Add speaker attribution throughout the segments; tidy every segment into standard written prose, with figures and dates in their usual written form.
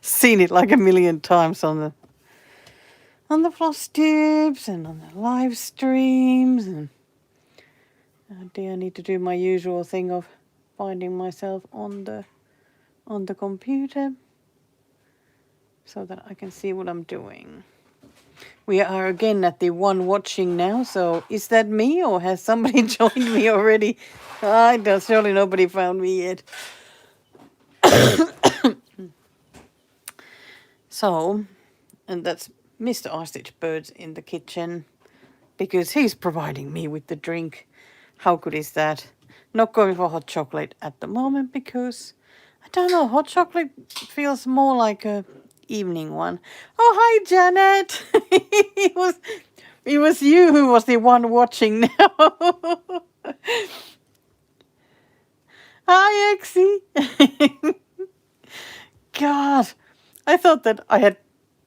Speaker 1: seen it like a million times on the floss tubes and on the live streams. And I need to do my usual thing of finding myself on the computer so that I can see what I'm doing. We are again at the one watching now, so is that me or has somebody joined me already? Surely nobody found me yet. So, and that's Mr. Ostrich Birds in the kitchen because he's providing me with the drink. How good is that? Not going for hot chocolate at the moment because I don't know, hot chocolate feels more like a evening one. Oh, hi, Janet. it was you who was the one watching now. Hi, Exie. God, I thought that I had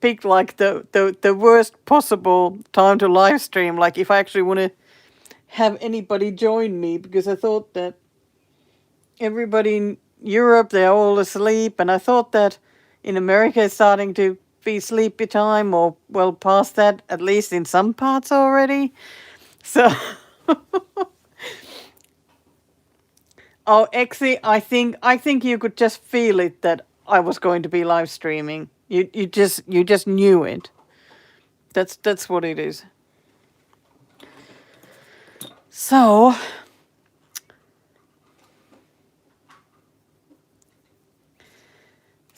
Speaker 1: picked like the worst possible time to live stream. Like if I actually want to have anybody join me, because I thought that everybody in Europe, they're all asleep, and I thought that in America it's starting to be sleepy time, or well past that, at least in some parts already. So oh, Exie, I think you could just feel it that I was going to be live streaming. You just knew it. That's what it is. So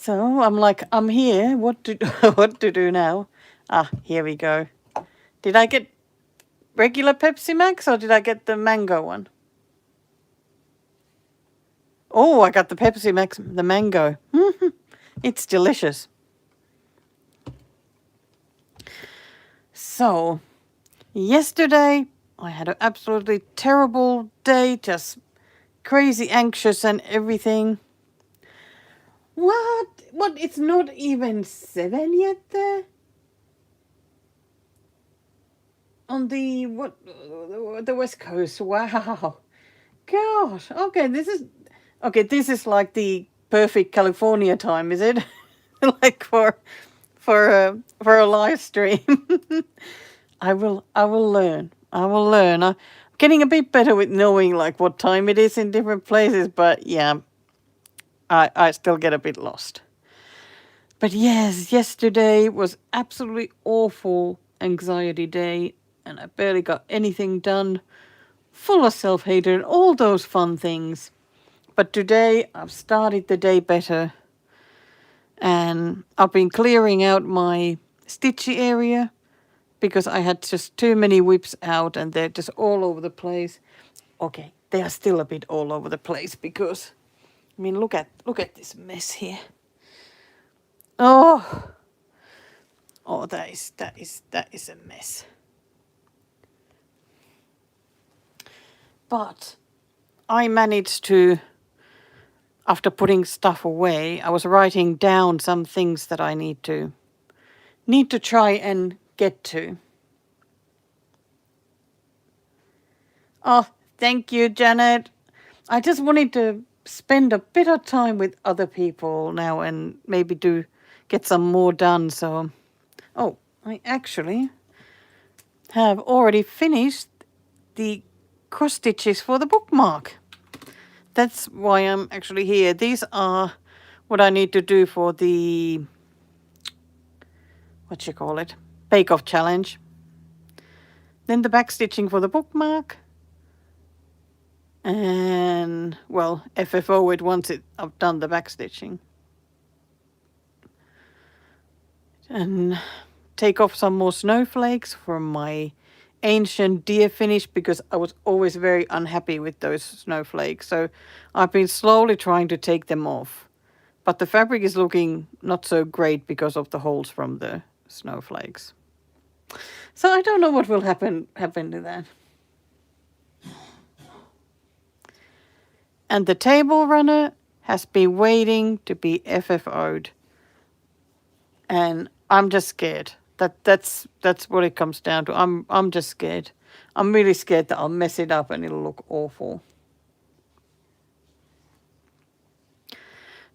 Speaker 1: I'm like, I'm here. What to do now? Ah, here we go. Did I get regular Pepsi Max or did I get the mango one? Oh, I got the Pepsi Max, the mango. It's delicious. So, yesterday I had an absolutely terrible day, just crazy anxious and everything. What? It's not even 7 yet there? On the the West Coast. Wow. Gosh. Okay, this is like the perfect California time, is it? Like for a live stream. I will learn. I'm getting a bit better with knowing like what time it is in different places, but yeah, I still get a bit lost. But yes, yesterday was absolutely awful anxiety day, and I barely got anything done. Full of self-hatred and all those fun things. But today I've started the day better, and I've been clearing out my stitchy area because I had just too many whips out and they're just all over the place. Okay, they are still a bit all over the place because, I mean, look at this mess here. Oh, that is a mess. But I managed to, after putting stuff away, I was writing down some things that I need to try and get to. Oh, thank you, Janet. I just wanted to spend a bit of time with other people now and maybe get some more done. So, oh, I actually have already finished the cross stitches for the bookmark. That's why I'm actually here. These are what I need to do for the, Bake Off Challenge. Then the backstitching for the bookmark. And, well, FFO it once I've done the backstitching. And take off some more snowflakes from my ancient deer finish because I was always very unhappy with those snowflakes. So I've been slowly trying to take them off. But the fabric is looking not so great because of the holes from the snowflakes. So I don't know what will happen to that. And the table runner has been waiting to be FFO'd. And I'm just scared. That's what it comes down to. I'm just scared. I'm really scared that I'll mess it up and it'll look awful.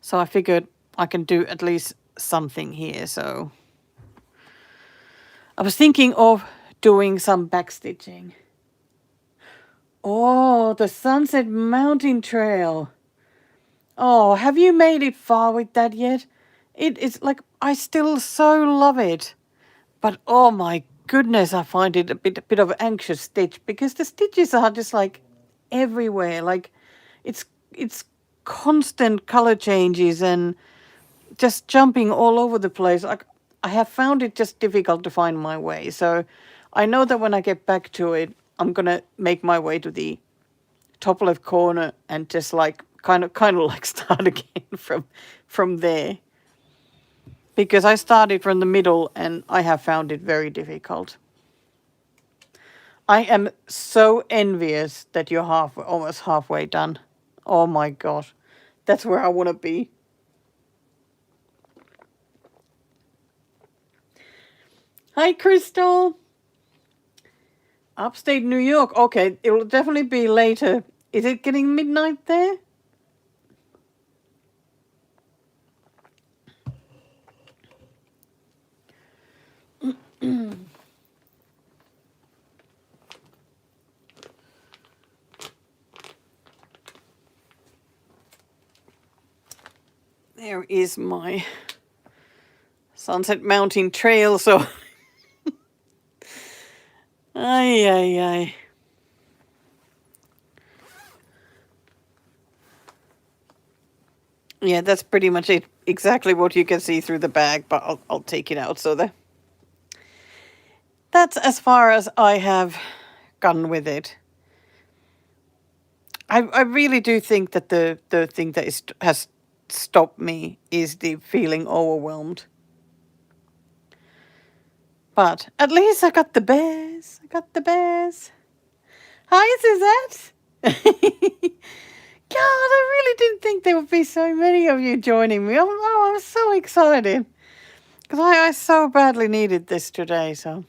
Speaker 1: So I figured I can do at least something here, so I was thinking of doing some backstitching. Oh, the Sunset Mountain Trail. Oh, have you made it far with that yet? It's like, I still so love it. But oh my goodness, I find it a bit of anxious stitch because the stitches are just like everywhere. Like it's constant color changes and just jumping all over the place. Like I have found it just difficult to find my way. So I know that when I get back to it, I'm gonna make my way to the top left corner and just like kind of like start again from there. Because I started from the middle and I have found it very difficult. I am so envious that you're almost halfway done. Oh my gosh. That's where I want to be. Hi, Crystal. Upstate New York. Okay, it will definitely be later. Is it getting midnight there? There is my Sunset Mountain Trail, so ay. Yeah, that's pretty much it. Exactly what you can see through the bag, but I'll take it out. So that's as far as I have gone with it. I really do think that the thing that has stopped me is the feeling overwhelmed. But at least I got the bears. I got the bears. Hi, Suzette. God, I really didn't think there would be so many of you joining me. I'm so excited. Because I so badly needed this today, so.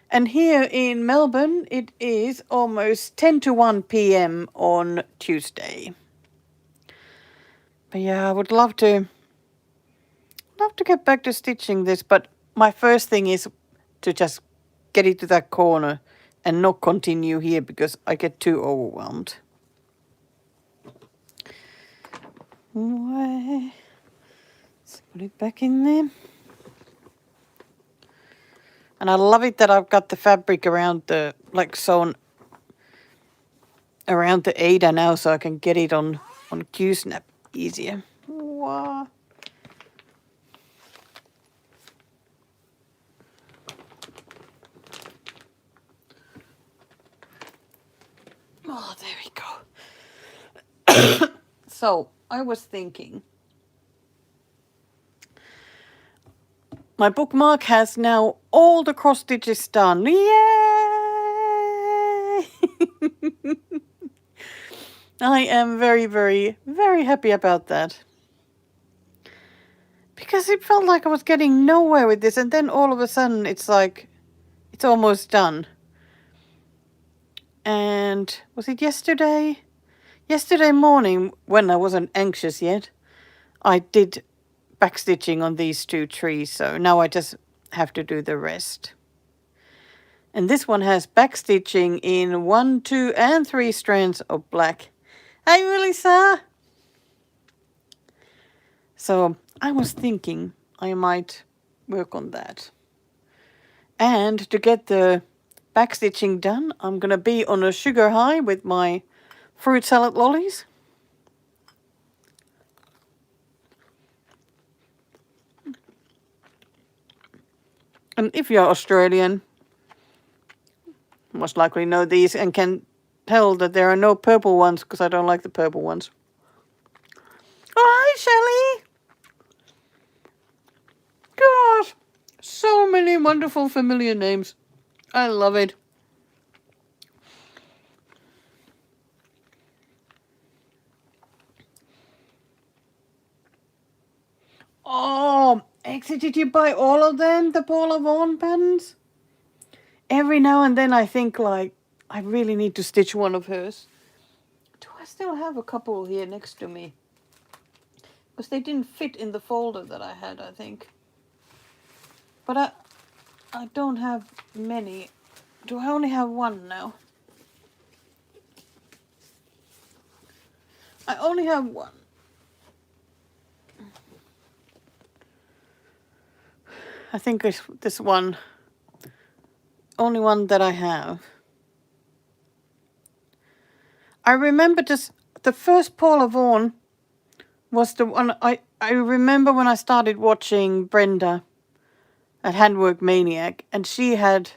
Speaker 1: And here in Melbourne, it is almost 10 to 1 p.m. on Tuesday. But yeah, I would love to get back to stitching this, but my first thing is to just get it to that corner and not continue here because I get too overwhelmed. Let's put it back in there. And I love it that I've got the fabric around the, like sewn around the Ada now so I can get it on Q-snap easier. Wow. Oh, there we go. So, I was thinking, my bookmark has now all the cross stitches done. Yay! I am very, very, very happy about that. Because it felt like I was getting nowhere with this, and then all of a sudden it's like, it's almost done. And was it yesterday? Yesterday morning, when I wasn't anxious yet, I did backstitching on these two trees, so now I just have to do the rest. And this one has backstitching in 1, 2, and 3 strands of black. Hey, Melissa! So I was thinking I might work on that. And to get the backstitching done, I'm going to be on a sugar high with my fruit salad lollies. And if you're Australian, most likely know these and can tell that there are no purple ones because I don't like the purple ones. Oh, hi, Shelley! Gosh, so many wonderful familiar names. I love it. Oh, Exie, did you buy all of them, the Paula Vaughan patterns? Every now and then I think, like, I really need to stitch one of hers. Do I still have a couple here next to me? Because they didn't fit in the folder that I had, I think. But I don't have many. Do I only have one now? I only have one. I think it's this one. Only one that I have. I remember just the first Paula Vaughan was the one I remember when I started watching Brenda at Handwork Maniac, and she had,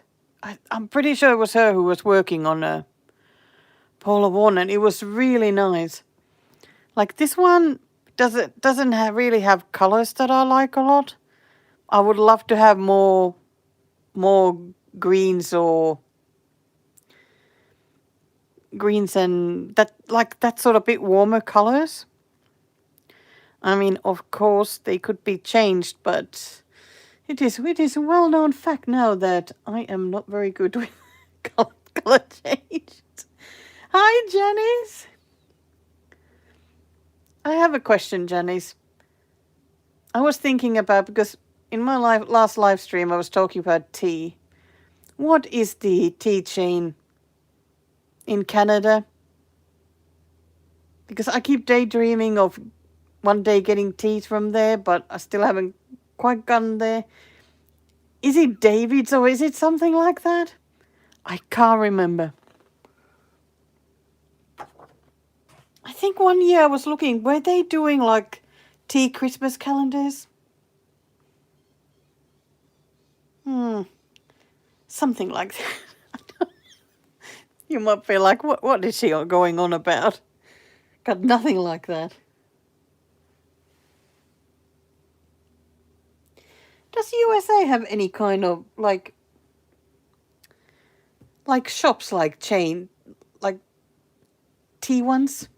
Speaker 1: I'm pretty sure it was her who was working on a Paula Vaughan, and it was really nice. Like this one doesn't really have colors that I like a lot. I would love to have more greens or greens and that sort of bit warmer colors. I mean, of course, they could be changed, but it is a well-known fact now that I am not very good with color change. Hi, Janice. I have a question, Janice. I was thinking about, because in my last live stream I was talking about tea. What is the tea chain in Canada? Because I keep daydreaming of one day getting tea from there, but I still haven't quite gotten there. Is it David's or is it something like that? I can't remember. I think one year I was looking, were they doing like tea Christmas calendars? Something like that. You might be like, what is she going on about? Got nothing like that. Does USA have any kind of like shops like chain, like tea ones?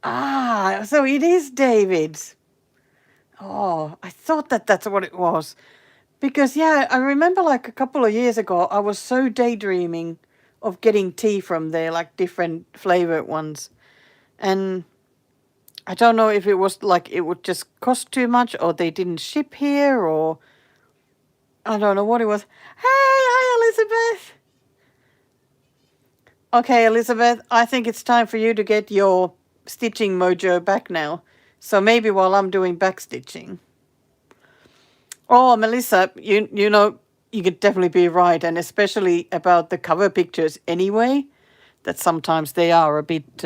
Speaker 1: Ah, so it is David's. Oh, I thought that's what it was. Because, yeah, I remember like a couple of years ago, I was so daydreaming of getting tea from there, like different flavored ones. And I don't know if it was like it would just cost too much or they didn't ship here or I don't know what it was. Hey, hi, Elizabeth. Okay, Elizabeth, I think it's time for you to get your stitching mojo back now. So maybe while I'm doing backstitching. Oh, Melissa, you know, you could definitely be right, and especially about the cover pictures anyway, that sometimes they are a bit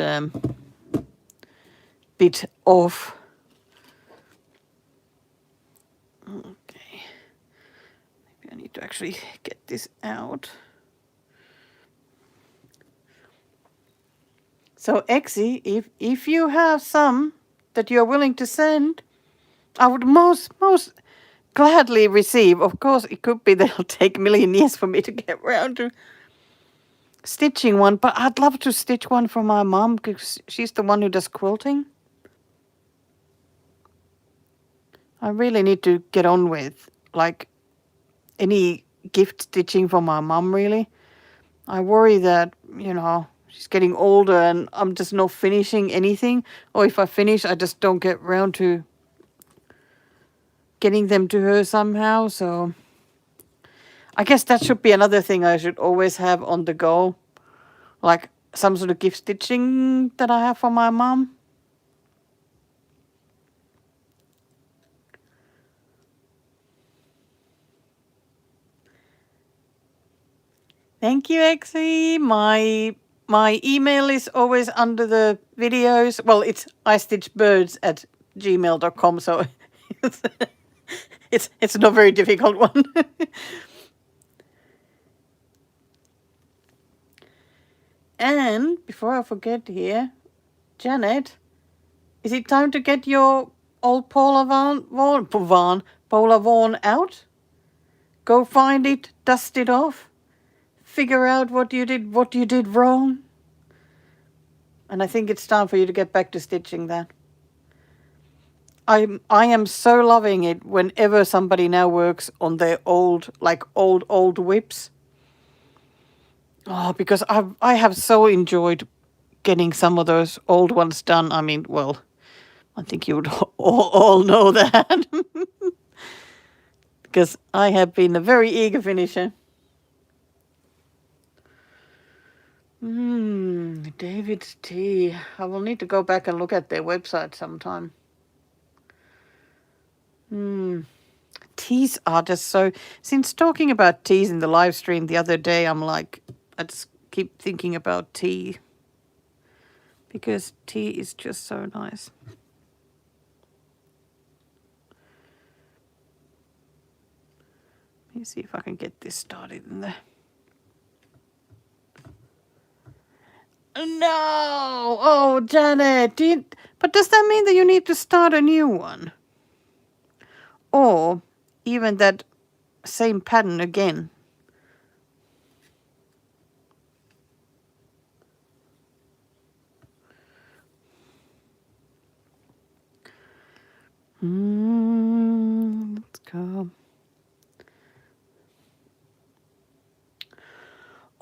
Speaker 1: off. Okay. Maybe I need to actually get this out. So, Exie, if you have some that you're willing to send, I would most gladly receive. Of course, it could be that it'll take a million years for me to get around to stitching one, but I'd love to stitch one for my mom because she's the one who does quilting. I really need to get on with like any gift stitching for my mom, really. I worry that, you know, she's getting older and I'm just not finishing anything. Or if I finish, I just don't get around to getting them to her somehow. So I guess that should be another thing I should always have on the go. Like some sort of gift stitching that I have for my mom. Thank you, Exie. My email is always under the videos. Well, it's istitchbirds@gmail.com, so it's not a very difficult one. And before I forget here, Janet, is it time to get your old Paula Vaughan out? Go find it, dust it off, figure out what you did wrong. And I think it's time for you to get back to stitching that. I am so loving it whenever somebody now works on their old, like old whips. Oh, because I have so enjoyed getting some of those old ones done. I mean, well, I think you would all know that. Because I have been a very eager finisher. David's Tea. I will need to go back and look at their website sometime. Teas are just so... Since talking about teas in the live stream the other day, I'm like, I just keep thinking about tea. Because tea is just so nice. Let me see if I can get this started in there. No! Oh, Janet! But does that mean that you need to start a new one? Or even that same pattern again? Let's go.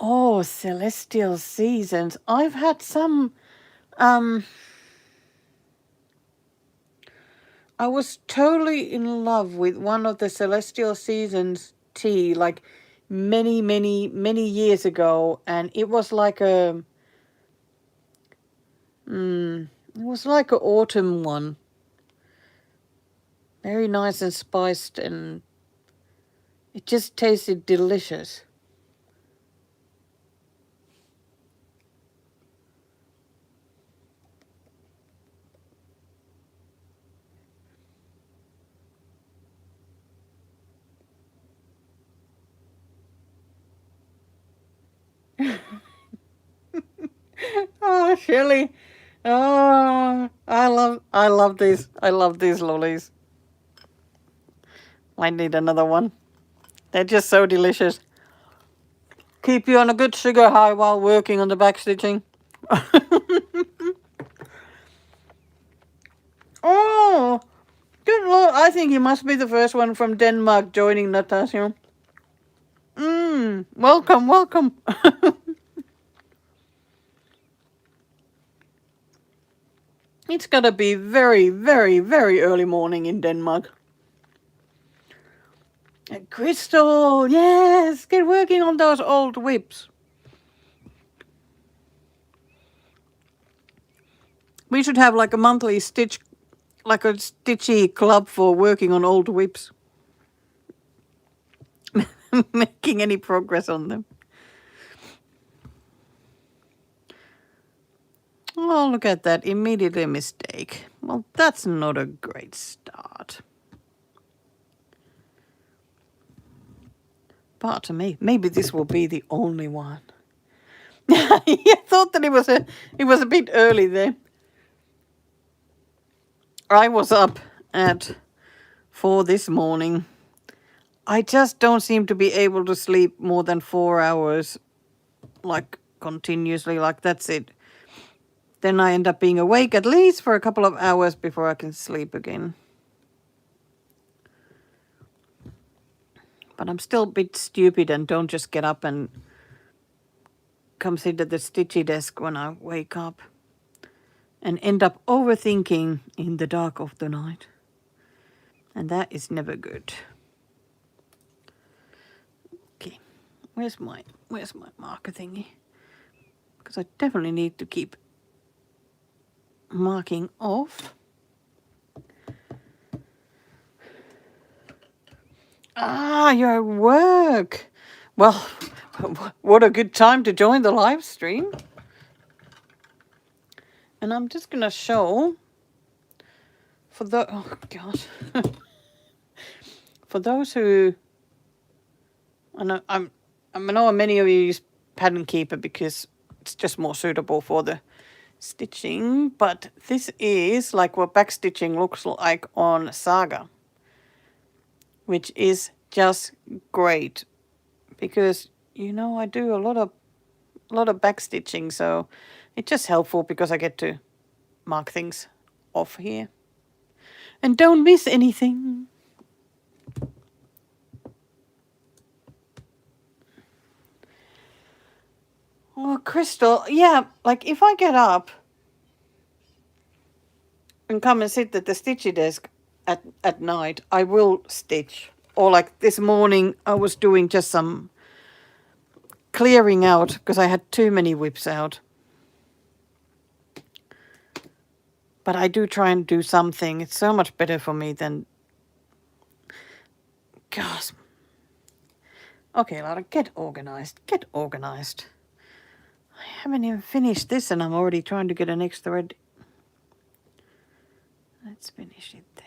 Speaker 1: Oh, Celestial Seasons. I've had some... I was totally in love with one of the Celestial Seasons tea, like many years ago, and it was like a it was like an autumn one, very nice and spiced, and it just tasted delicious. Oh, Shirley. Oh, I love these. I love these lollies. I need another one. They're just so delicious. Keep you on a good sugar high while working on the backstitching. Oh, good Lord. I think he must be the first one from Denmark joining Natasha. Welcome, welcome. It's gotta be very early morning in Denmark. And Crystal, yes, get working on those old whips. We should have like a monthly stitch, like a stitchy club for working on old whips. Making any progress on them. Oh, look at that. Immediately a mistake. Well, that's not a great start. But maybe this will be the only one. I thought that it was a bit early there. I was up at 4 this morning. I just don't seem to be able to sleep more than 4 hours, like continuously, like that's it. Then I end up being awake at least for a couple of hours before I can sleep again. But I'm still a bit stupid and don't just get up and come sit at the stitchy desk when I wake up and end up overthinking in the dark of the night. And that is never good. Okay, where's my marker thingy? Because I definitely need to keep marking off. Ah, you're at work. Well, what a good time to join the live stream. And I'm just going to show for the... Oh, God. For those who... I know many of you use Pattern Keeper because it's just more suitable for the stitching. But this is like what backstitching looks like on Saga, which is just great because, you know, I do a lot of backstitching, so it's just helpful because I get to mark things off here. And don't miss anything. Well, Crystal, yeah, like if I get up and come and sit at the stitchy desk at night, I will stitch. Or like this morning, I was doing just some clearing out because I had too many whips out. But I do try and do something. It's so much better for me than... Gosh. Okay, Laura, get organized. Get organized. I haven't even finished this and I'm already trying to get an extra thread. Let's finish it there.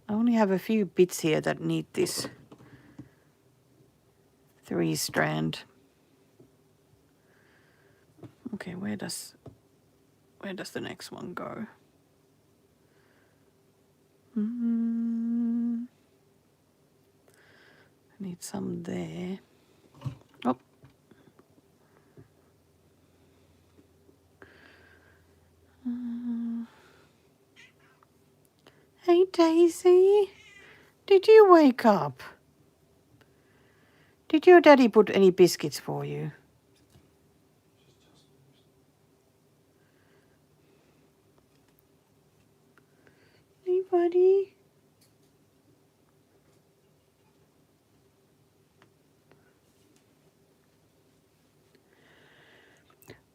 Speaker 1: I only have a few bits here that need this 3-strand. Okay, where does the next one go? I need some there. Oh. Hey Daisy, did you wake up? Did your daddy put any biscuits for you? Hey buddy.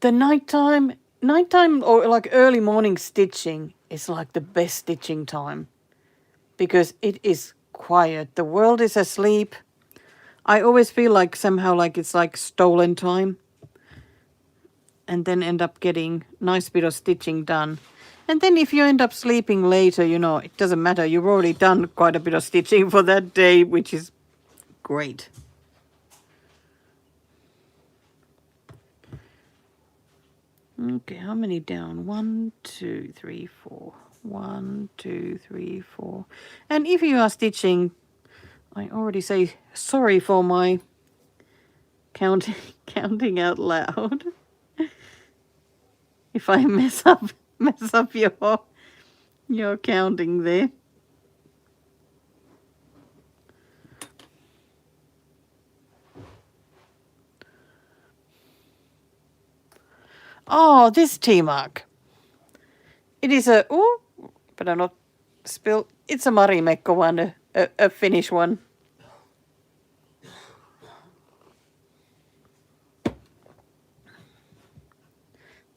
Speaker 1: The nighttime or like early morning stitching is like the best stitching time because it is quiet. The world is asleep. I always feel like somehow like it's like stolen time and then end up getting nice bit of stitching done. And then if you end up sleeping later, you know, it doesn't matter. You've already done quite a bit of stitching for that day, which is great. Okay, how many down? 1, 2, 3, 4. 1, 2, 3, 4. And if you are stitching, I already say sorry for my counting out loud. If I mess up your counting there. Oh, this tea mark. It is a, oh, better not spill. It's a Marimekko one, a Finnish one.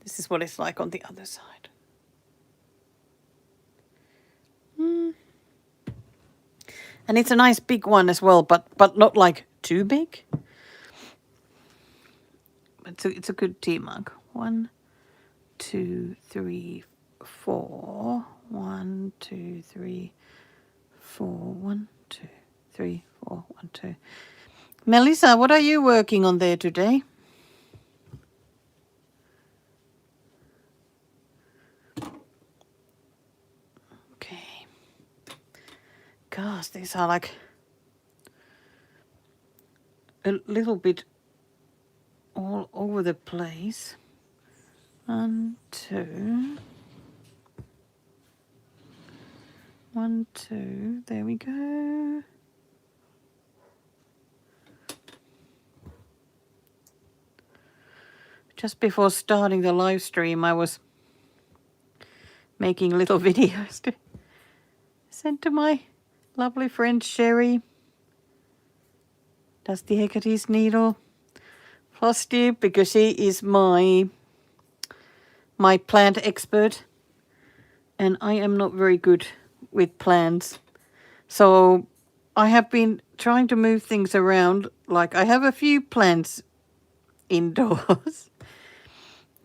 Speaker 1: This is what it's like on the other side. And it's a nice big one as well, but not like too big. It's a good tea mug. 1, 2, 3, 4. 1, 2, 3, 4. 1, 2, 3, 4. 1, 2. Melissa, what are you working on there today? Okay. Gosh, these are like a little bit all over the place. 1, 2. 1, 2. There we go. Just before starting the live stream, I was making little videos to send to my lovely friend Sherry. Dusty Hecate's needle. Frosty, because she is my plant expert. And I am not very good with plants. So I have been trying to move things around. Like I have a few plants indoors.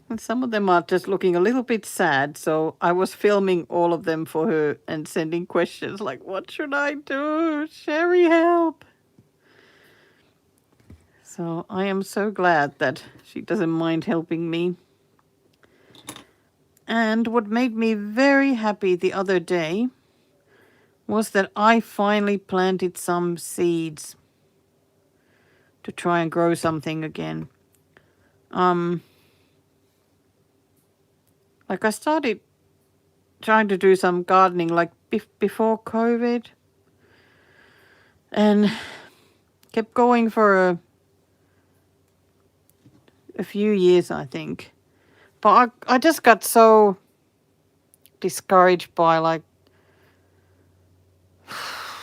Speaker 1: And some of them are just looking a little bit sad. So I was filming all of them for her and sending questions like, what should I do? Sherry, help. So I am so glad that she doesn't mind helping me. And what made me very happy the other day was that I finally planted some seeds to try and grow something again. Like I started trying to do some gardening like before COVID and kept going for a few years, I think. But I just got so discouraged by like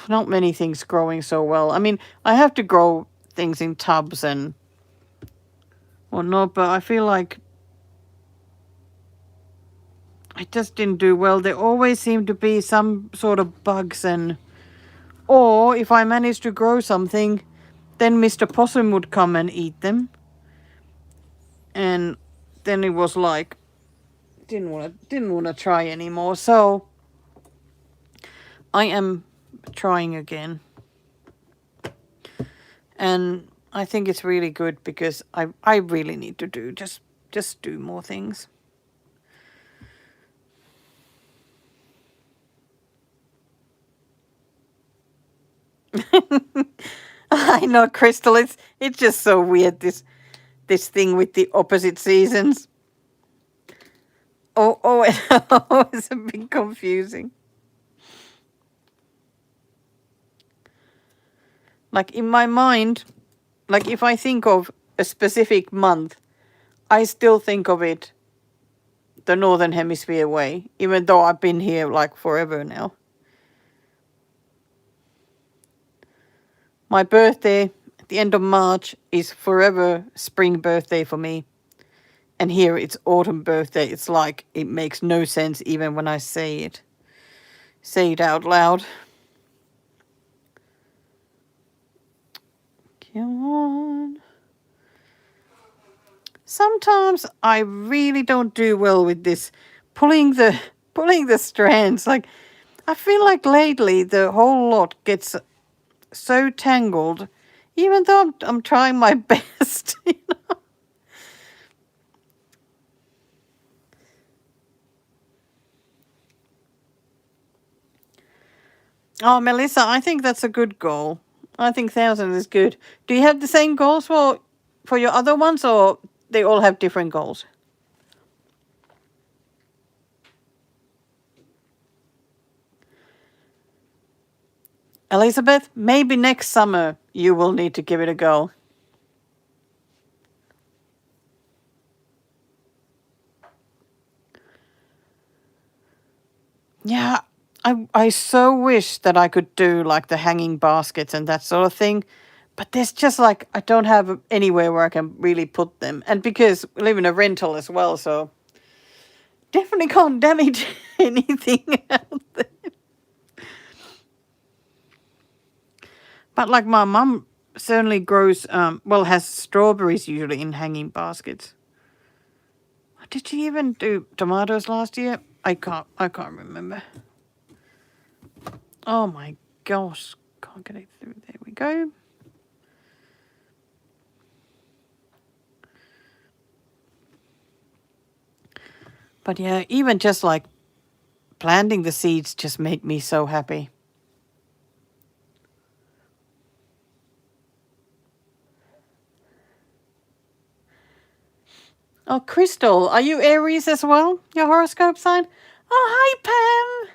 Speaker 1: not many things growing so well. I mean, I have to grow things in tubs and whatnot, but I feel like I just didn't do well. There always seemed to be some sort of bugs or if I managed to grow something, then Mr. Possum would come and eat them. And then it was like didn't want to try anymore. So I am trying again. And I think it's really good because I really need to do just do more things. I know, Crystal, it's just so weird this thing with the opposite seasons. Oh, it's a bit confusing. Like in my mind, like if I think of a specific month, I still think of it the Northern Hemisphere way, even though I've been here like forever now. My birthday at the end of March is forever spring birthday for me. And here it's autumn birthday. It's like it makes no sense even when I say it out loud. Come on. Sometimes I really don't do well with this pulling the strands. Like I feel like lately the whole lot gets so tangled, even though I'm trying my best. You know? Oh, Melissa, I think that's a good goal. I think 1,000 is good. Do you have the same goals for your other ones, or they all have different goals? Elizabeth, maybe next summer you will need to give it a go. Yeah, I so wish that I could do like the hanging baskets and that sort of thing. But there's just like, I don't have anywhere where I can really put them. And because we live in a rental as well, so definitely can't damage anything out there. But like my mum certainly grows, has strawberries usually in hanging baskets. Did she even do tomatoes last year? I can't remember. Oh my gosh, can't get it through. There we go. But yeah, even just like planting the seeds just make me so happy. Oh, Crystal, are you Aries as well? Your horoscope sign? Oh, hi, Pam.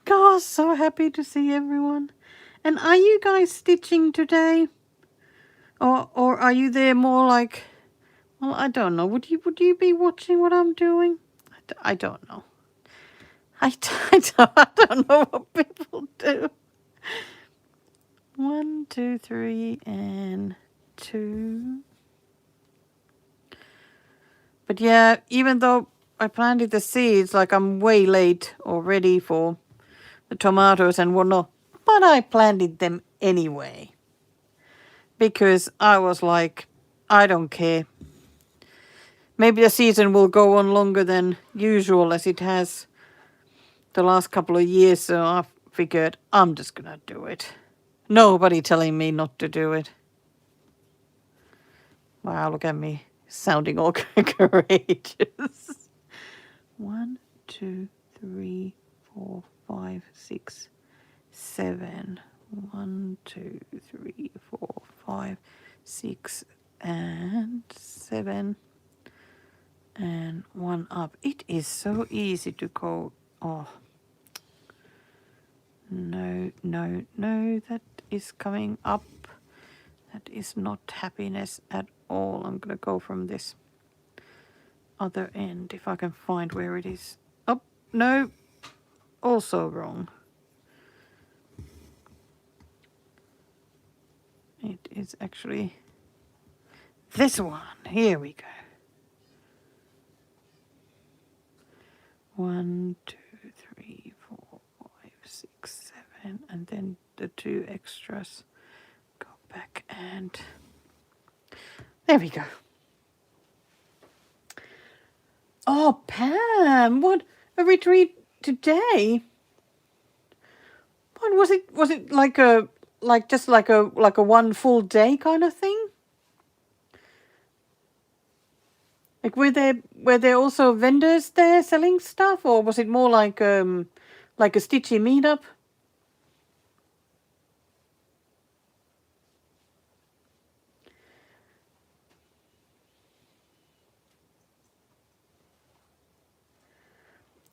Speaker 1: Gosh, so happy to see everyone. And are you guys stitching today? Or are you there more like, well, I don't know. Would you be watching what I'm doing? I don't know. I don't know what people do. 1, 2, 3, and 2. But yeah, even though I planted the seeds, like I'm way late already for the tomatoes and whatnot, but I planted them anyway. Because I was like, I don't care. Maybe the season will go on longer than usual as it has the last couple of years, so I figured I'm just gonna do it. Nobody telling me not to do it. Wow, look at me sounding all courageous. 1, 2, 3, 4, 5, 6, 7. 1, 2, 3, 4, 5, 6, and 7 and 1 up. It is so easy to go. Oh, no, no, no, that is coming up. That is not happiness at all. I'm gonna go from this other end if I can find where it is. Oh, no, also wrong. It is actually this one. Here we go. 1, 2, 3, 4, 5, 6, 7, and then the 2 extras. Go back and there we go. Oh, Pam, what a retreat today. What was it? Was it like a just like a one full day kind of thing? Like were there also vendors there selling stuff, or was it more like a stitchy meetup?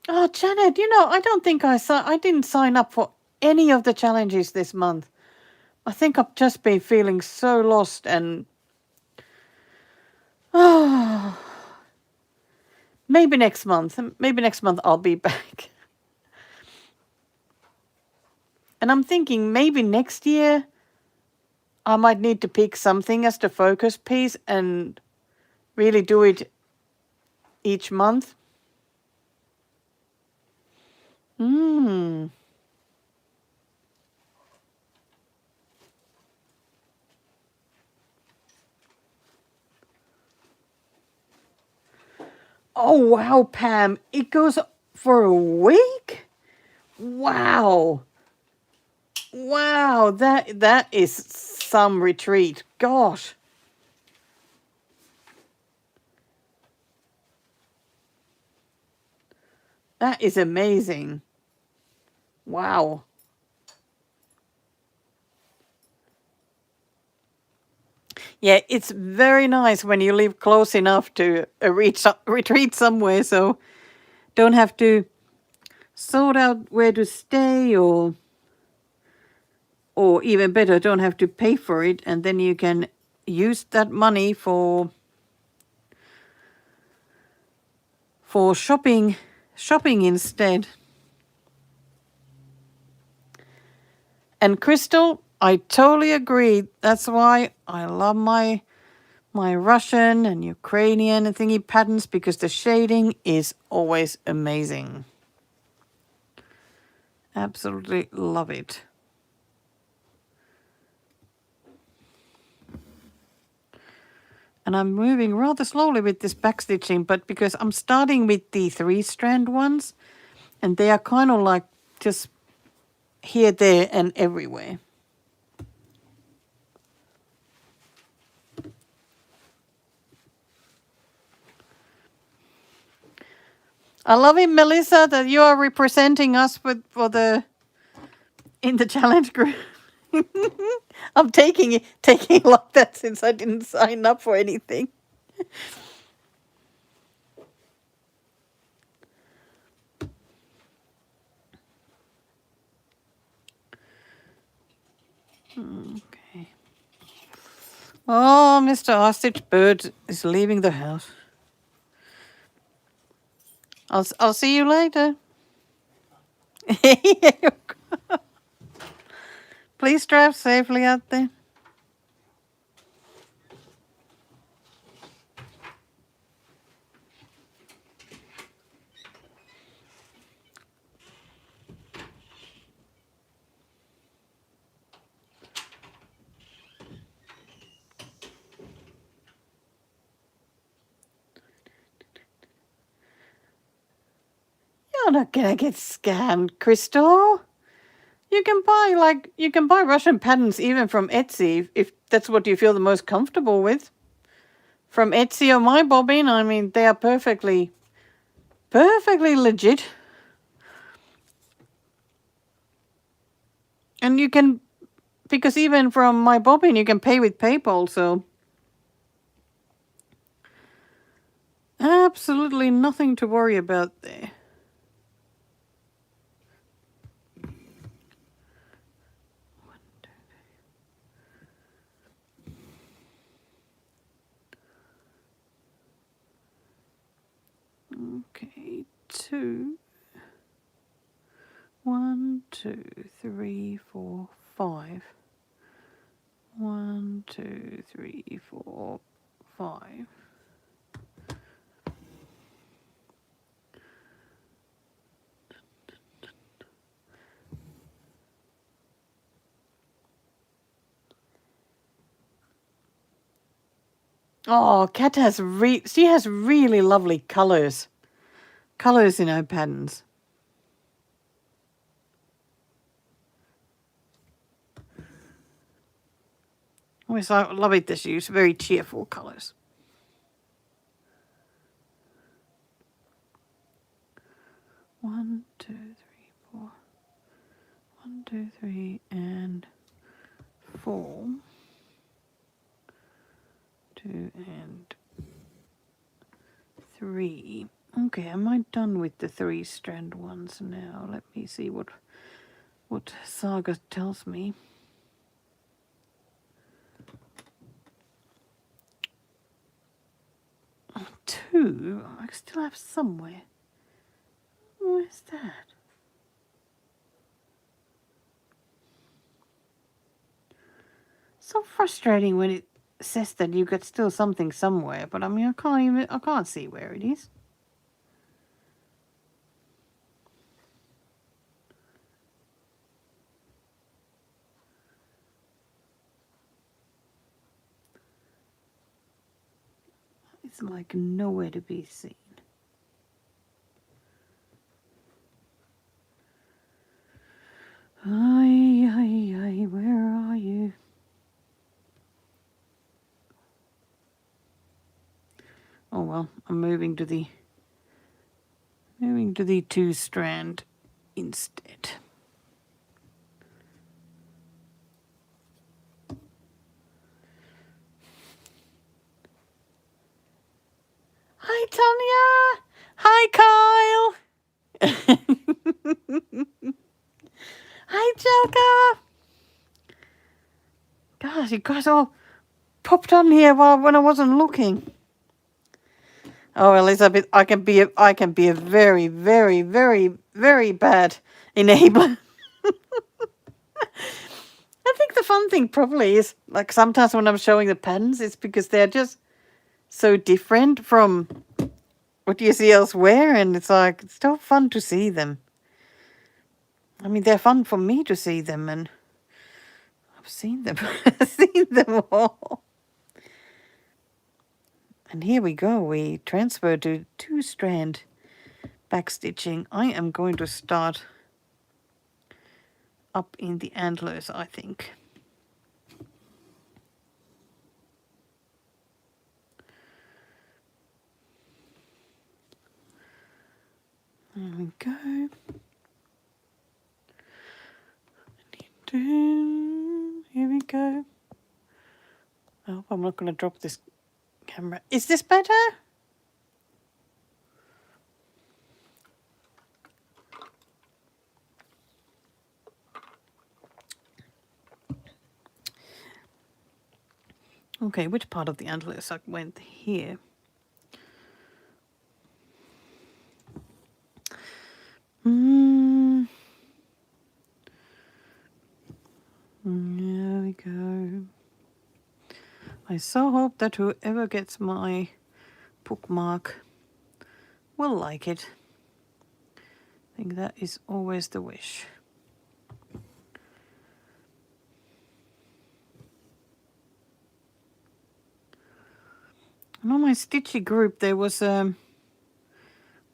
Speaker 1: Oh, Janet, I don't think I didn't sign up for any of the challenges this month. I think I've just been feeling so lost and oh, maybe next month. Maybe next month I'll be back. And I'm thinking maybe next year I might need to pick something as the focus piece and really do it each month. Hmm. Oh, wow, Pam. It goes for a week? Wow. Wow, that is some retreat. Gosh. That is amazing. Wow. Yeah, it's very nice when you live close enough to retreat somewhere, so don't have to sort out where to stay, or even better, don't have to pay for it, and then you can use that money for shopping instead. And Crystal, I totally agree. That's why I love my Russian and Ukrainian and thingy patterns, because the shading is always amazing. Absolutely love it. And I'm moving rather slowly with this backstitching, but because I'm starting with the 3-strand ones, and they are kind of like just here, there, and everywhere. I love it, Melissa, that you are representing us in the challenge group. I'm taking it like that since I didn't sign up for anything. Okay. Oh, Mr. Ostrich Bird is leaving the house. I'll see you later. Please drive safely out there. You're not gonna get scammed, Crystal. You can buy Russian patterns even from Etsy if that's what you feel the most comfortable with. From Etsy or My Bobbin, I mean, they are perfectly legit. And you can, because even from My Bobbin, you can pay with PayPal, so Absolutely nothing to worry about there. Okay, 2. 1, 2, 3, 4, 5. 1, 2, 3, 4, 5. Oh, Kat has she has really lovely colours. Colours in her patterns. Always love it that she uses very cheerful colours. One, two, three, four. 1, 2, 3, and 4. 2 and 3. Okay, am I done with the 3-strand ones now? Let me see what Saga tells me. 2. I still have somewhere. Where's that? So frustrating when it says that you got still something somewhere, but I mean I can't see where it is. It's like nowhere to be seen. Ay, where are you? Oh well, I'm moving to the 2-strand instead. Hi Tanya. Hi Kyle. Hi Jelka. Gosh, you guys all popped on here when I wasn't looking. Oh, Elizabeth, I can be a very, very, very, very bad enabler. I think the fun thing probably is, like, sometimes when I'm showing the patterns, it's because they're just so different from what you see elsewhere, and it's like, it's still fun to see them. I mean, they're fun for me to see them, and I've seen them. I've seen them all. And here we go. We transfer to 2-strand backstitching. I am going to start up in the antlers, I think. There we go. Here we go. I hope I'm not going to drop this camera. Is this better? Okay, which part of the antlers went here? There we go. I so hope that whoever gets my bookmark will like it. I think that is always the wish. And on my Stitchy group, there was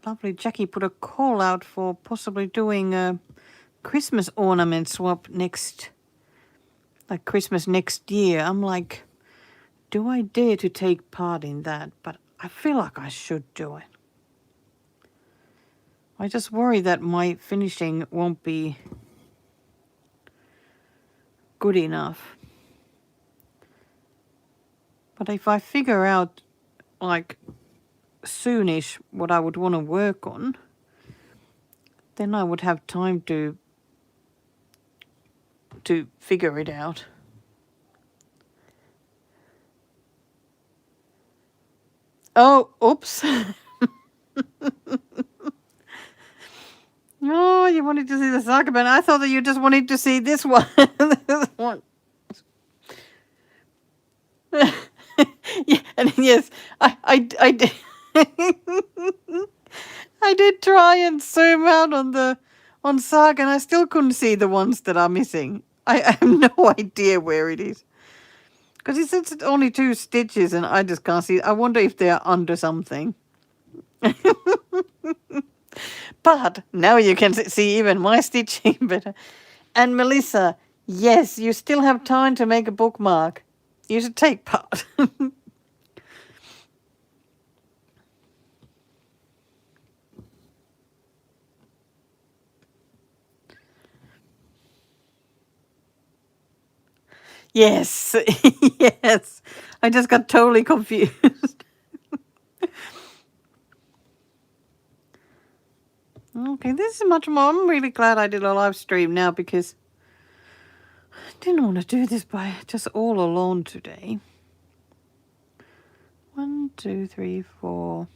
Speaker 1: lovely Jackie put a call out for possibly doing a Christmas ornament swap Christmas next year. I'm like, do I dare to take part in that? But I feel like I should do it. I just worry that my finishing won't be good enough. But if I figure out, like, soonish what I would want to work on, then I would have time to figure it out. Oh, oops. Oh, you wanted to see the soccer band. I thought that you just wanted to see this one. This one. Yeah, and yes, I did. I did try and zoom out on Saga, and I still couldn't see the ones that are missing. I have no idea where it is. Because he says it's only 2 stitches, and I just can't see. I wonder if they're under something. But now you can see even my stitching better. And Melissa, yes, you still have time to make a bookmark. You should take part. Yes, yes. I just got totally confused. Okay, this is much more. I'm really glad I did a live stream now because I didn't want to do this by just all alone today. 1, 2, 3, 4.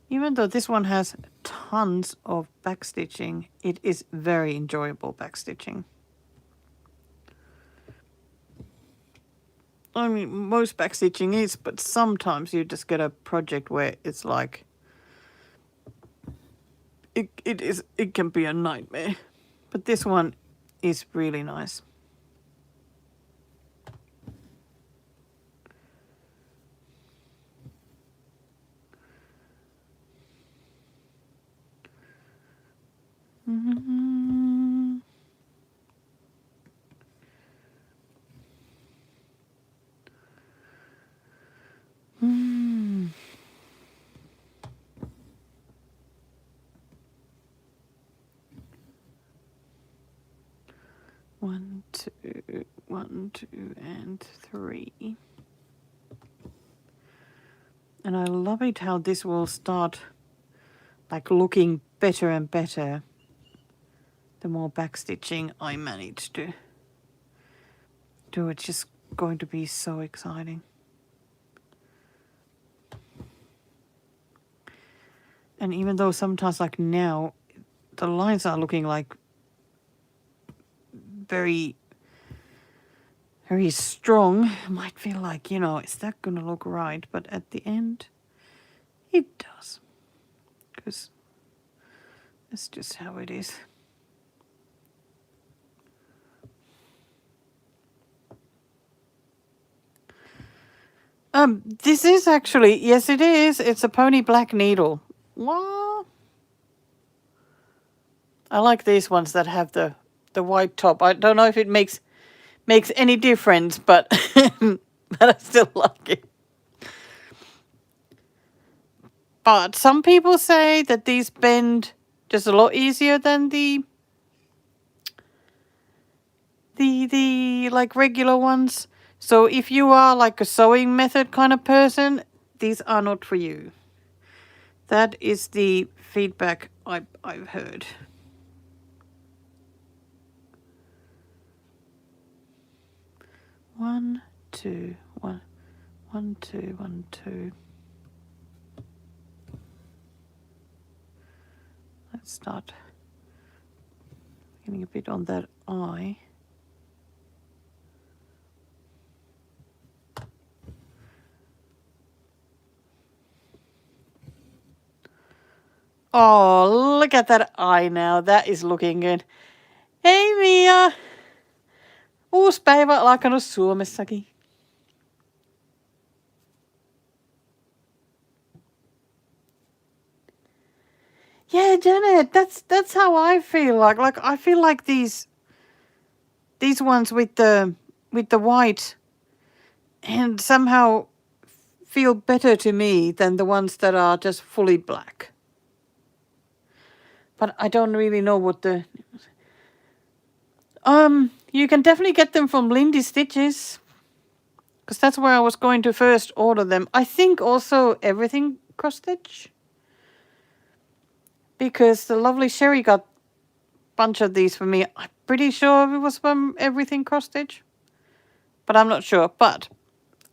Speaker 1: Even though this one has tons of backstitching, it is very enjoyable backstitching. I mean, most backstitching is, but sometimes you just get a project where it's like it can be a nightmare. But this one is really nice. Mm-hmm. Mm. One, two, and 3. And I love it how this will start like looking better and better the more backstitching I manage to do. It's just going to be so exciting. And even though sometimes like now the lines are looking like very strong, I might feel like, is that gonna look right? But at the end it does, because that's just how it is. This is actually, yes it is, it's a pony black needle. What? I like these ones that have the white top. I don't know if it makes any difference, but but I still like it. But some people say that these bend just a lot easier than the like regular ones. So if you are like a sewing method kind of person, these are not for you. That is the feedback I've heard. One, two, one, 1, 2, 1, 2. Let's start getting a bit on that eye. Oh, look at that eye now. That is looking good. Hei Mia! Uusi päivä alkanut Suomessakin. Yeah, Janet, that's how I feel like. Like I feel like these ones with the white and somehow feel better to me than the ones that are just fully black. But I don't really know what the... You can definitely get them from Lindy Stitches, because that's where I was going to first order them. I think also Everything Cross Stitch, because the lovely Sherry got a bunch of these for me. I'm pretty sure it was from Everything Cross Stitch, but I'm not sure. But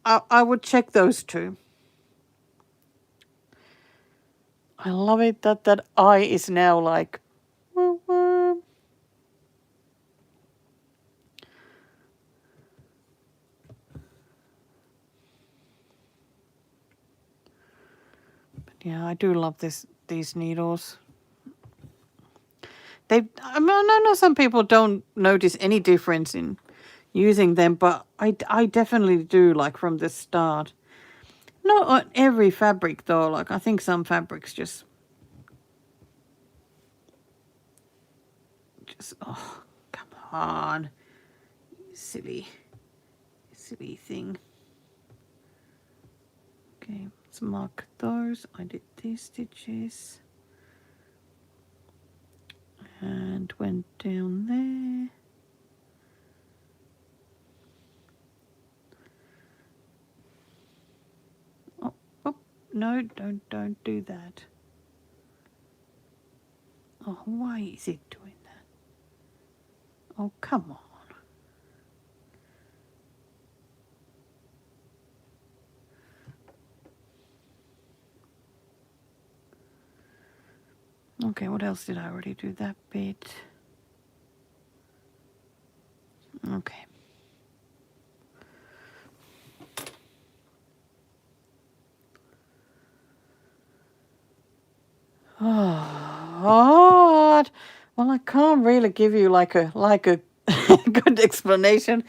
Speaker 1: I would check those two. I love it that that eye is now like... Yeah, I do love these needles. I know some people don't notice any difference in using them, but I definitely do, like from the start. Not on every fabric though, like I think some fabrics just oh, come on. Silly thing. Okay, let's mark those. I did these stitches. And went down there. Oh, no, don't do that. Oh, why is it doing that? Oh, come on. Okay, what else did I already do? That bit. Okay. Oh, well, I can't really give you like a good explanation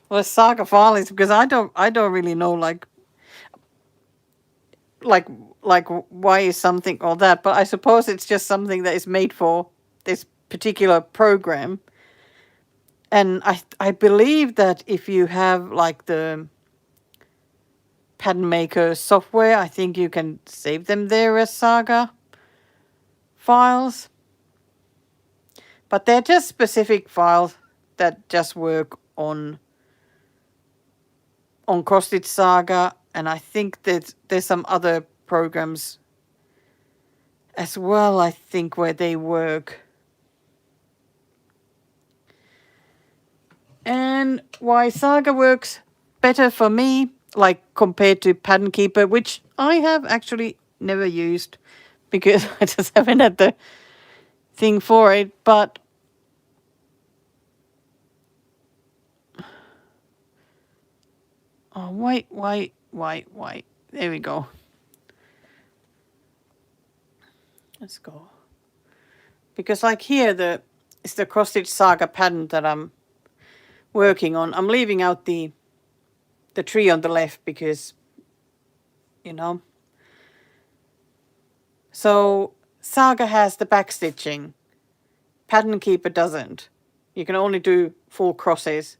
Speaker 1: what saga file is, because I don't really know like why is something or that, but I suppose it's just something that is made for this particular program. And I believe that if you have like the pattern maker software, I think you can save them there as saga files. But they're just specific files that just work on Cross Stitch Saga, and I think that there's some other programs as well, I think, where they work. And why Saga works better for me, like compared to Pattern Keeper, which I have actually never used because I just haven't had the thing for it. But oh, wait. There we go. Let's go. Because like here, it's the Cross Stitch Saga pattern that I'm working on. I'm leaving out the tree on the left because, you know. So Saga has the backstitching. Pattern Keeper doesn't. You can only do full crosses.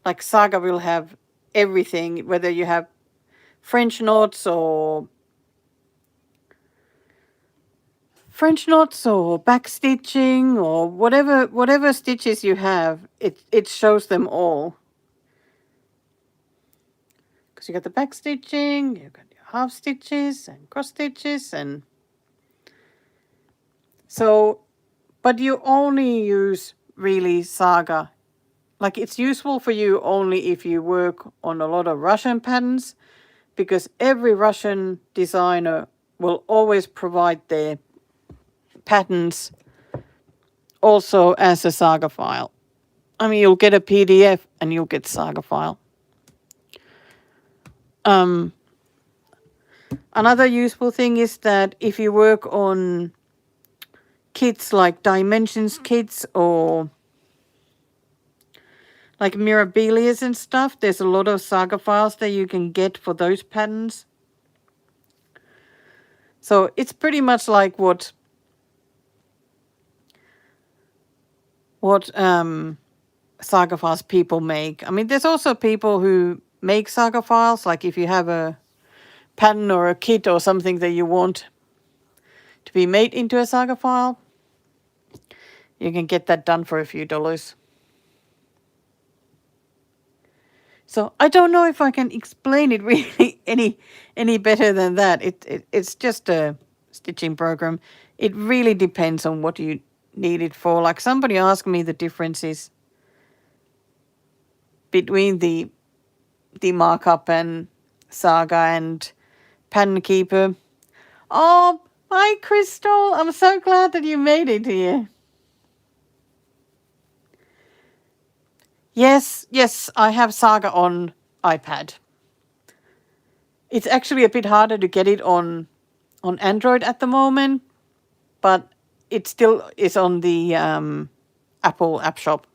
Speaker 1: Like Saga will have everything, whether you have French knots or backstitching or whatever stitches you have, it shows them all. Because you got the backstitching, you got your half stitches and cross stitches, and so, but you only use really Saga. Like it's useful for you only if you work on a lot of Russian patterns, because every Russian designer will always provide their patterns also as a Saga file. I mean, you'll get a PDF and you'll get Saga file. Another useful thing is that if you work on kits like Dimensions kits or like Mirabilias and stuff, there's a lot of Saga files that you can get for those patterns. So it's pretty much like what Saga files people make. I mean, there's also people who make Saga files. Like if you have a pattern or a kit or something that you want to be made into a saga file, you can get that done for a few dollars. So I don't know if I can explain it really any better than that. It's just a stitching program. It really depends on what you need it for. Like somebody asked me the differences between the markup and saga and pattern keeper. Oh, hi Crystal. I'm so glad that you made it here. Yes, I have saga on iPad. It's actually a bit harder to get it on Android at the moment, but it still is on the Apple App Shop.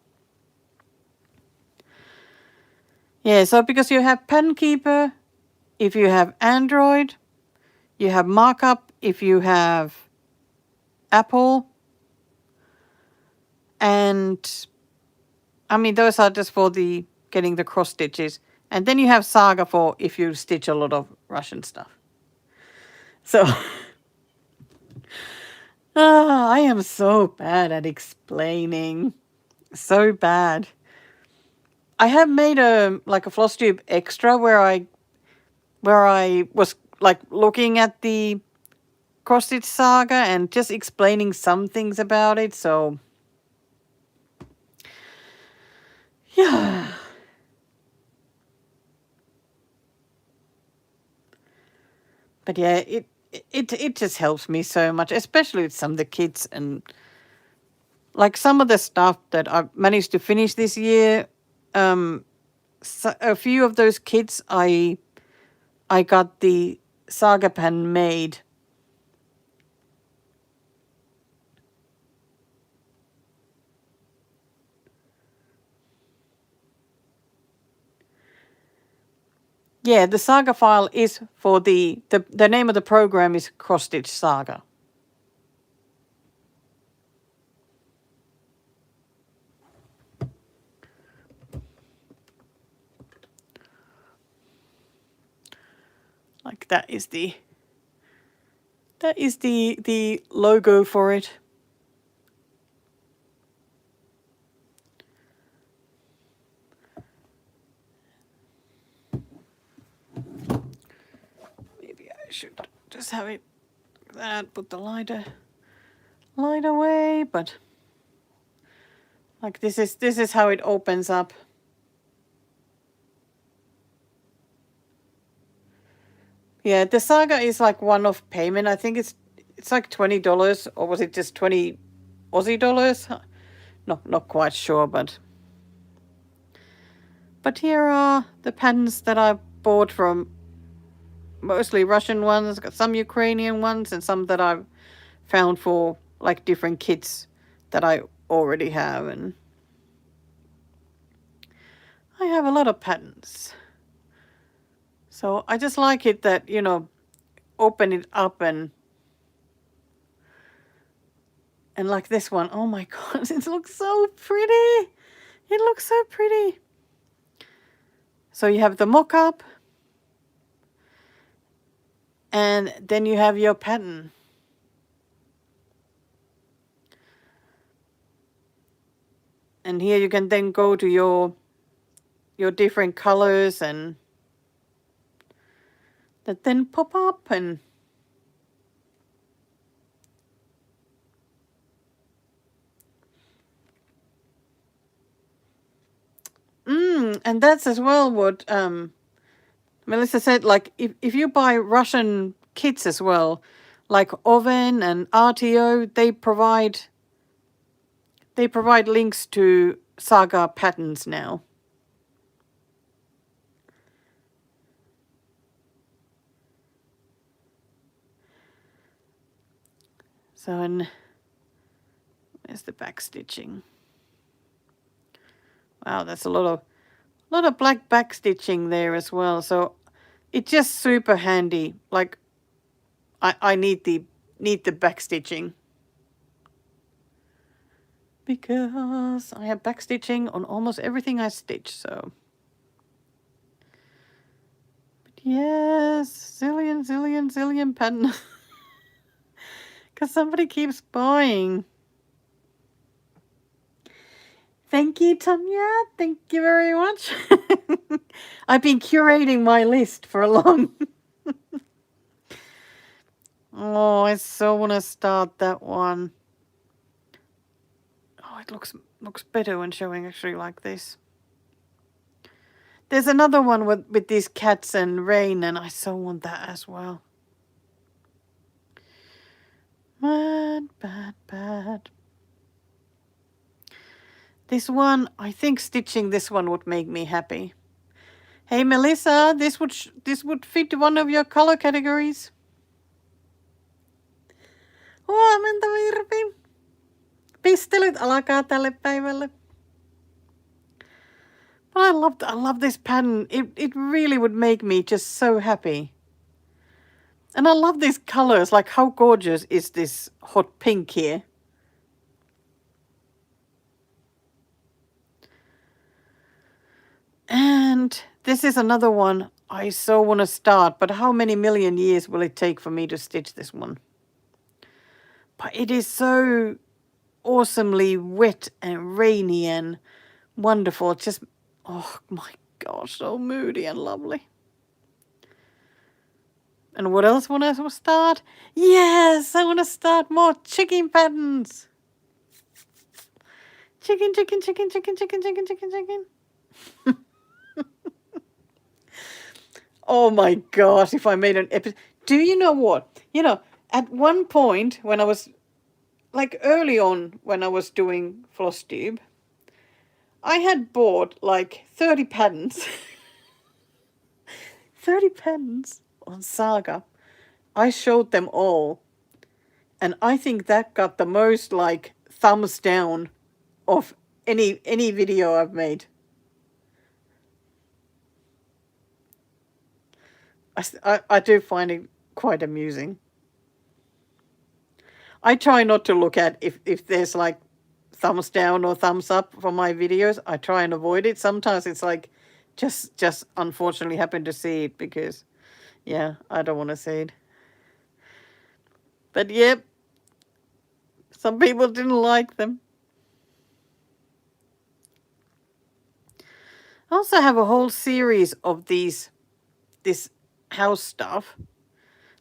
Speaker 1: Yeah, so because you have Pen Keeper, if you have Android, you have Markup if you have Apple, and I mean those are just for the getting the cross stitches, and then you have Saga for if you stitch a lot of Russian stuff. So I am so bad at explaining. So bad. I have made a floss tube extra where I was like looking at the cross stitch saga and just explaining some things about it. So yeah. But yeah, it just helps me so much, especially with some of the kits and like some of the stuff that I've managed to finish this year. So a few of those kits I got the saga pen made. Yeah, the saga file is for the name of the program is Cross Stitch Saga. Like that is the logo for it. Maybe I should just have it like that, put the light away, but like this is how it opens up. Yeah, the saga is like one-off payment. I think it's like $20, or was it just 20 Aussie dollars? Not quite sure, but here are the patterns that I bought from mostly Russian ones, got some Ukrainian ones, and some that I've found for like different kits that I already have, and I have a lot of patterns. So I just like it that, open it up and like this one. Oh my God, it looks so pretty. It looks so pretty. So you have the mock-up, and then you have your pattern. And here you can then go to your different colors and that then pop up and and that's as well what Melissa said, like if you buy Russian kits as well, like Oven and RTO, they provide links to saga patterns now. So, and there's the back stitching. Wow, that's a lot of black back stitching there as well. So it's just super handy. Like I need the back stitching because I have back stitching on almost everything I stitch. So, but Yes, zillion patterns. Because somebody keeps buying. Thank you, Tanya. Thank you very much. I've been curating my list for a long. Oh, I so want to start that one. Oh, it looks better when showing actually like this. There's another one with these cats and rain, and I so want that as well. Bad. This one, I think stitching this one would make me happy. Hey, Melissa, this would fit one of your color categories. Huomenta, Virpi. Pistelyt alkaa tälle päivälle. But I love this pattern. It really would make me just so happy. And I love these colors. Like, how gorgeous is this hot pink here? And this is another one I so want to start. But how many million years will it take for me to stitch this one? But it is so awesomely wet and rainy and wonderful. Just, oh my gosh, so moody and lovely. And what else want to start? Yes, I want to start more chicken patterns. Chicken. Oh my gosh, if I made an episode. Do you know what? You know, at one point when I was, like early on when I was doing floss tube, I had bought like 30 patterns. 30 patterns on Saga. I showed them all. And I think that got the most like thumbs down of any video I've made. I do find it quite amusing. I try not to look at if there's like thumbs down or thumbs up for my videos. I try and avoid it. Sometimes it's like just unfortunately happen to see it because, yeah, I don't want to see it. But yep, some people didn't like them. I also have a whole series of this house stuff,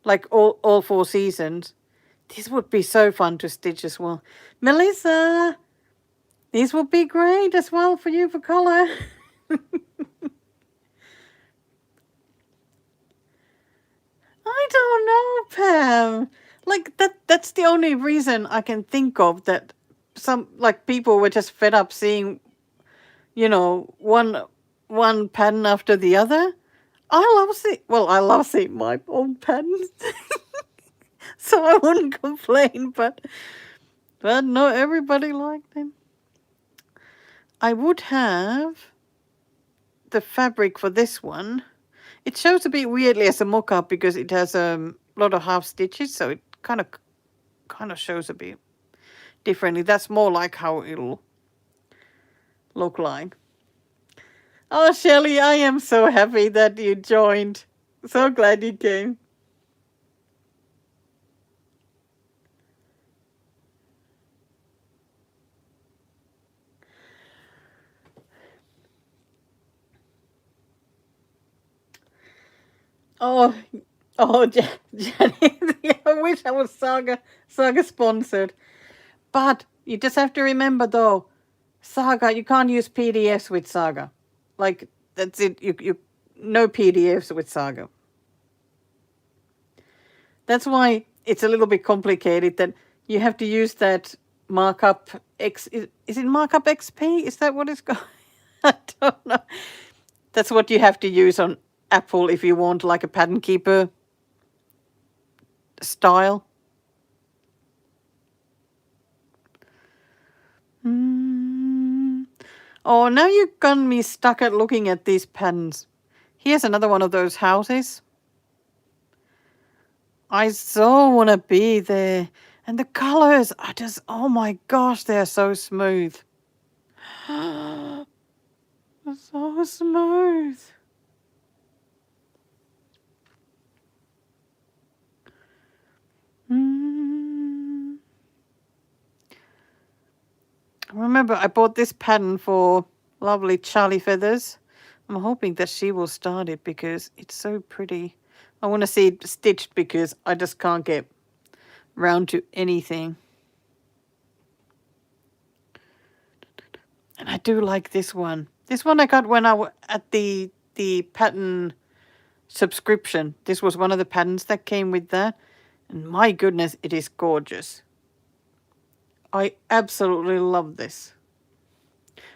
Speaker 1: like all 4 seasons. This would be so fun to stitch as well. Melissa, these would be great as well for you for color. I don't know, Pam. Like that's the only reason I can think of that some like people were just fed up seeing, you know, one pattern after the other. I love seeing my own patterns. So I wouldn't complain, but no, everybody liked them. I would have the fabric for this one. It shows a bit weirdly as a mock-up because it has a lot of half stitches, so it kind of shows a bit differently. That's more like how it'll look like. Oh, Shelley, I am so happy that you joined. So glad you came. Oh, Jenny, I wish I was Saga sponsored. But you just have to remember though, Saga, you can't use PDFs with Saga. Like, that's it. You no PDFs with Saga. That's why it's a little bit complicated that you have to use that markup X. Is it markup XP? Is that what it's called? I don't know. That's what you have to use on Apple if you want like a pattern keeper style. Oh, now you've got me stuck at looking at these patterns. Here's another one of those houses. I so want to be there. And the colors are just, oh my gosh, they're so smooth. They're so smooth. Remember, I bought this pattern for lovely Charlie Feathers. I'm hoping that she will start it because it's so pretty. I want to see it stitched because I just can't get round to anything. And I do like this one. This one I got when I was at the pattern subscription. This was one of the patterns that came with that. And my goodness, it is gorgeous. I absolutely love this.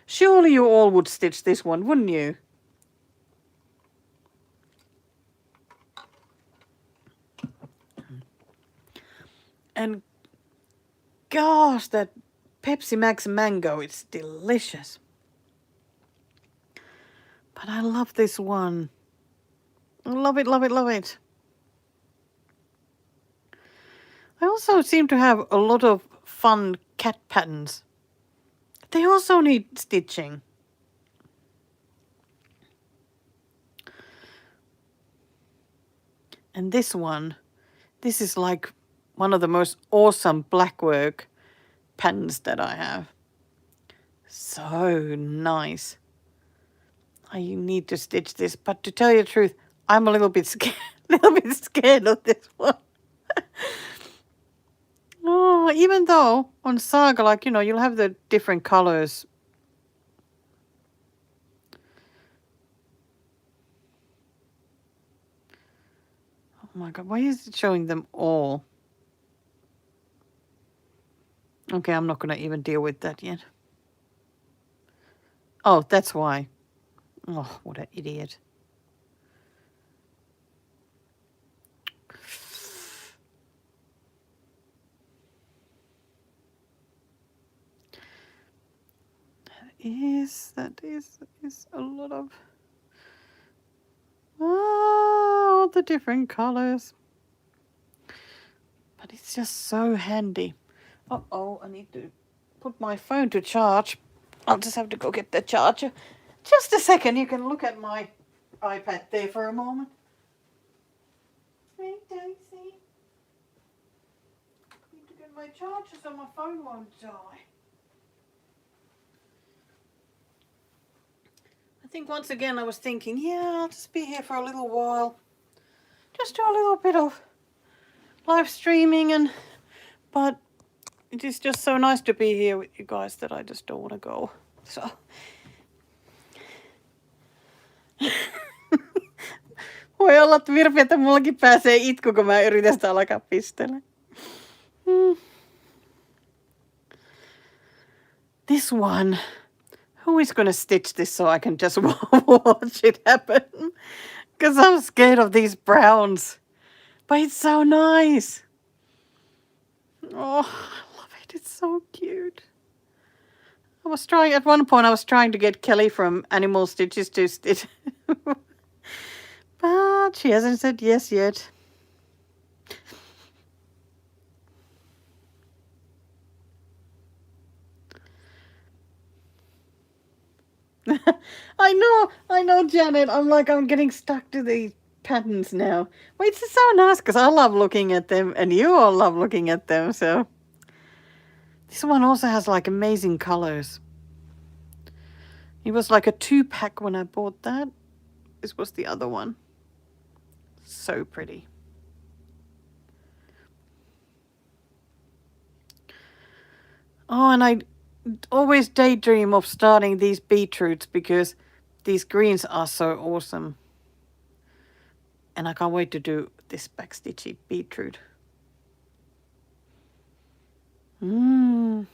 Speaker 1: Surely you all would stitch this one, wouldn't you? And gosh, that Pepsi Max mango, it's delicious. But I love this one. I love it, love it, love it. I also seem to have a lot of fun cat patterns. They also need stitching. And this one, this is like one of the most awesome blackwork patterns that I have. So nice. I need to stitch this, but to tell you the truth, I'm a little bit scared of this one. Oh, even though on Saga, like, you know, you'll have the different colors. Oh my God, why is it showing them all? Okay, I'm not going to even deal with that yet. Oh, that's why. Oh, what an idiot. That is a lot of all the different colors. But it's just so handy. Uh-oh, I need to put my phone to charge. I'll just have to go get the charger. Just a second, you can look at my iPad there for a moment. Hey, Daisy. Need to get my charger so my phone won't die. I think once again I was thinking, yeah, I'll just be here for a little while. Just do a little bit of live streaming but it is just so nice to be here with you guys that I just don't want to go. So voi olla Virpi, että mullakin pääsee itku, kun mä yritän sitä alkaa pistellä. This one. Who is going to stitch this so I can just watch it happen? Because I'm scared of these browns. But it's so nice. Oh, I love it. It's so cute. At one point I was trying to get Kelly from Animal Stitches to stitch. But she hasn't said yes yet. I know, Janet. I'm getting stuck to these patterns now. Well, it's so nice because I love looking at them and you all love looking at them. So this one also has like amazing colors. It was like a 2-pack when I bought that. This was the other one. So pretty. Oh, and I always daydream of starting these beetroots because these greens are so awesome. And I can't wait to do this backstitchy beetroot. Oh.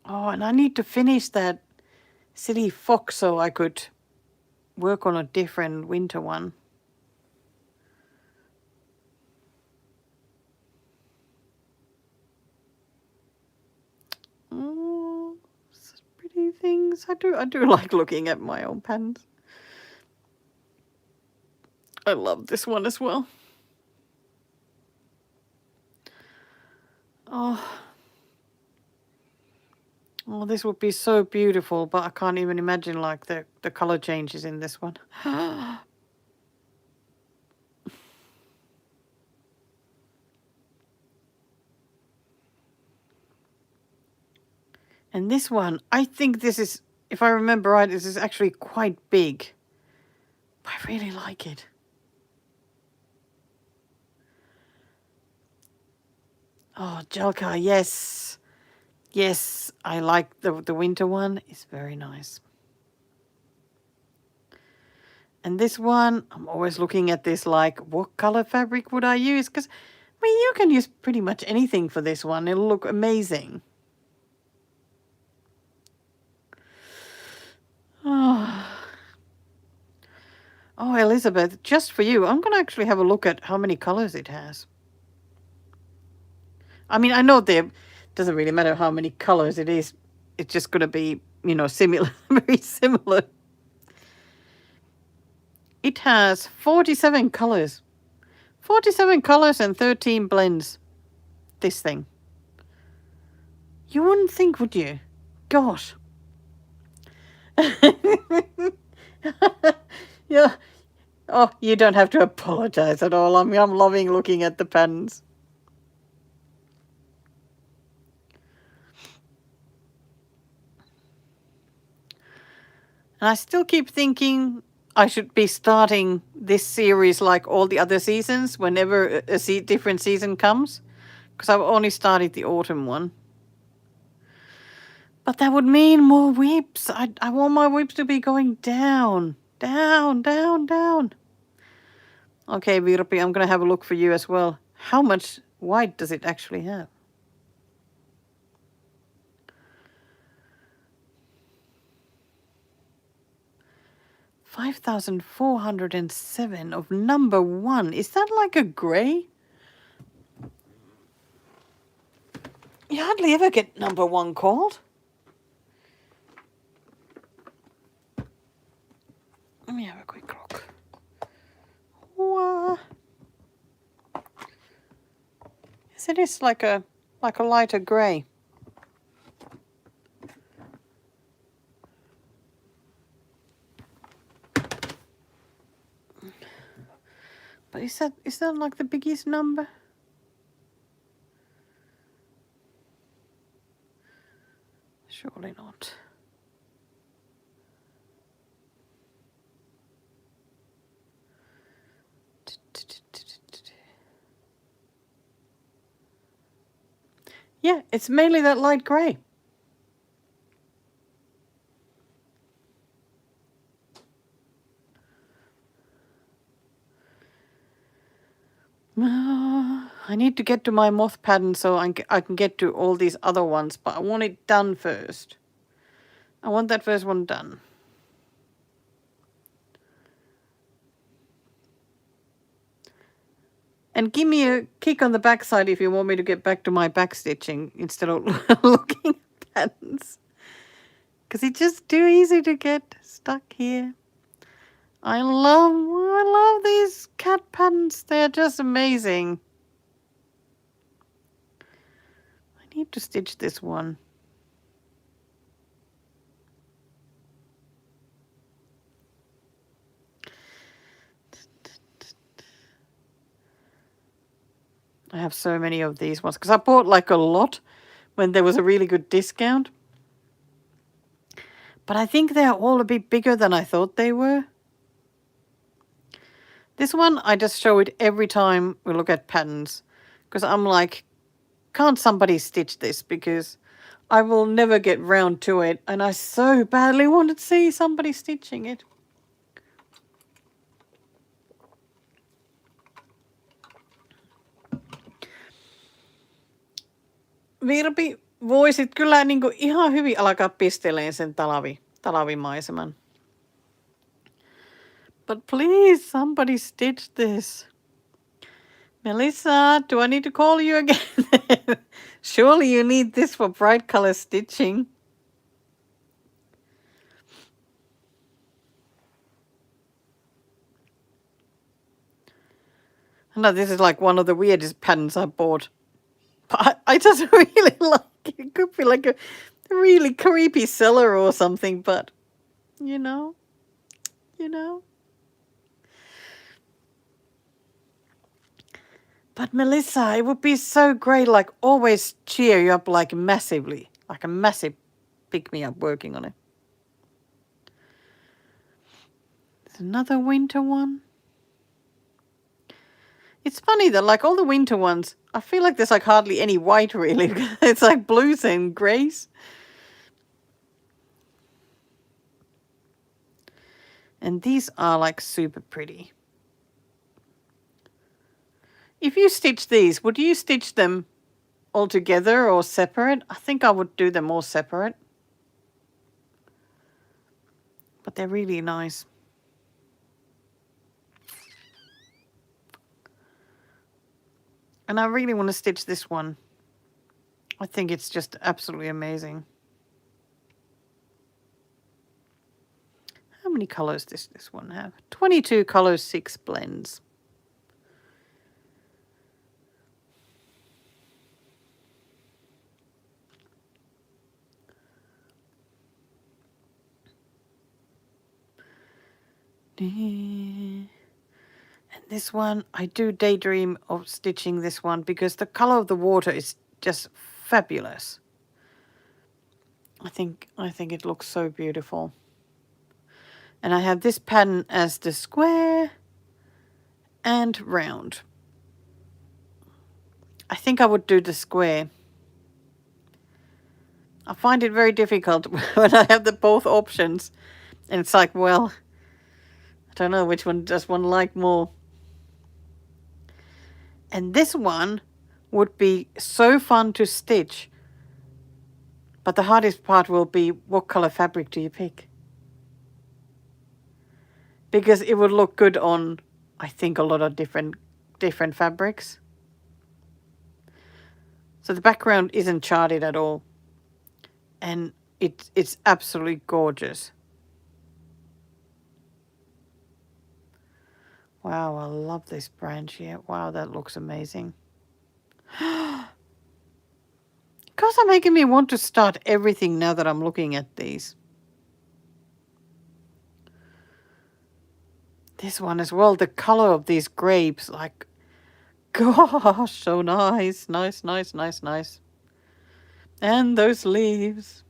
Speaker 1: Oh, and I need to finish that silly fox so I could work on a different winter one. Oh, such pretty things. I do like looking at my own patterns. I love this one as well. Oh. Oh, this would be so beautiful, but I can't even imagine like the color changes in this one. And this one, I think this is, if I remember right, this is actually quite big. I really like it. Oh, Jalka, yes. Yes, I like the winter one. It's very nice. And this one, I'm always looking at this like, what color fabric would I use? Because, I mean, you can use pretty much anything for this one. It'll look amazing. Oh, oh, Elizabeth, just for you, I'm going to actually have a look at how many colors it has. I mean, I know there doesn't really matter how many colors it is. It's just going to be, you know, similar, very similar. It has 47 colors. 47 colors and 13 blends. This thing. You wouldn't think, would you? Gosh. Yeah. Oh, you don't have to apologize at all. I'm loving looking at the patterns. And I still keep thinking I should be starting this series like all the other seasons whenever a different season comes. Because I've only started the autumn one. But that would mean more whips. I want my whips to be going down. Down, down, down. Okay, Virpi, I'm going to have a look for you as well. How much white does it actually have? $5,407 of number 1. Is that like a grey? You hardly ever get number 1 called. Let me have a quick look. Wow. Yes, it is like a lighter grey. But is that like the biggest number? Surely not. Yeah, it's mainly that light grey. I need to get to my moth pattern so I can get to all these other ones, but I want it done first. I want that first one done. And give me a kick on the backside if you want me to get back to my backstitching instead of looking at patterns. Because it's just too easy to get stuck here. I love these cat patterns. They're just amazing. I need to stitch this one. I have so many of these ones because I bought like a lot when there was a really good discount. But I think they're all a bit bigger than I thought they were. This one, I just show it every time we look at patterns. Because I'm like, can't somebody stitch this? Because I will never get round to it. And I so badly want to see somebody stitching it. Virpi, voisit kyllä niin kuin ihan hyvin alkaa pisteleen sen talvimaiseman. But please, somebody stitch this. Melissa, do I need to call you again? Surely you need this for bright color stitching. No, this is like one of the weirdest patterns I bought. But I just really like it. It could be like a really creepy seller or something, but you know. But Melissa, it would be so great, like always cheer you up like massively, like a massive pick me up working on it. There's another winter one. It's funny that like all the winter ones, I feel like there's like hardly any white really. It's like blues and greys. And these are like super pretty. If you stitch these, would you stitch them all together or separate? I think I would do them all separate. But they're really nice. And I really want to stitch this one. I think it's just absolutely amazing. How many colors does this one have? 22 colors, 6 blends. And this one, I do daydream of stitching this one because the color of the water is just fabulous. I think it looks so beautiful. And I have this pattern as the square and round. I think I would do the square. I find it very difficult when I have the both options. And it's like, well, I don't know which one does one like more. And this one would be so fun to stitch. But the hardest part will be, what color fabric do you pick? Because it would look good on, I think, a lot of different fabrics. So the background isn't charted at all. And it's absolutely gorgeous. Wow, I love this branch here. Wow, that looks amazing. Guys are making me want to start everything now that I'm looking at these. This one as well, the color of these grapes, like, gosh, so nice, nice, nice, nice, nice. And those leaves.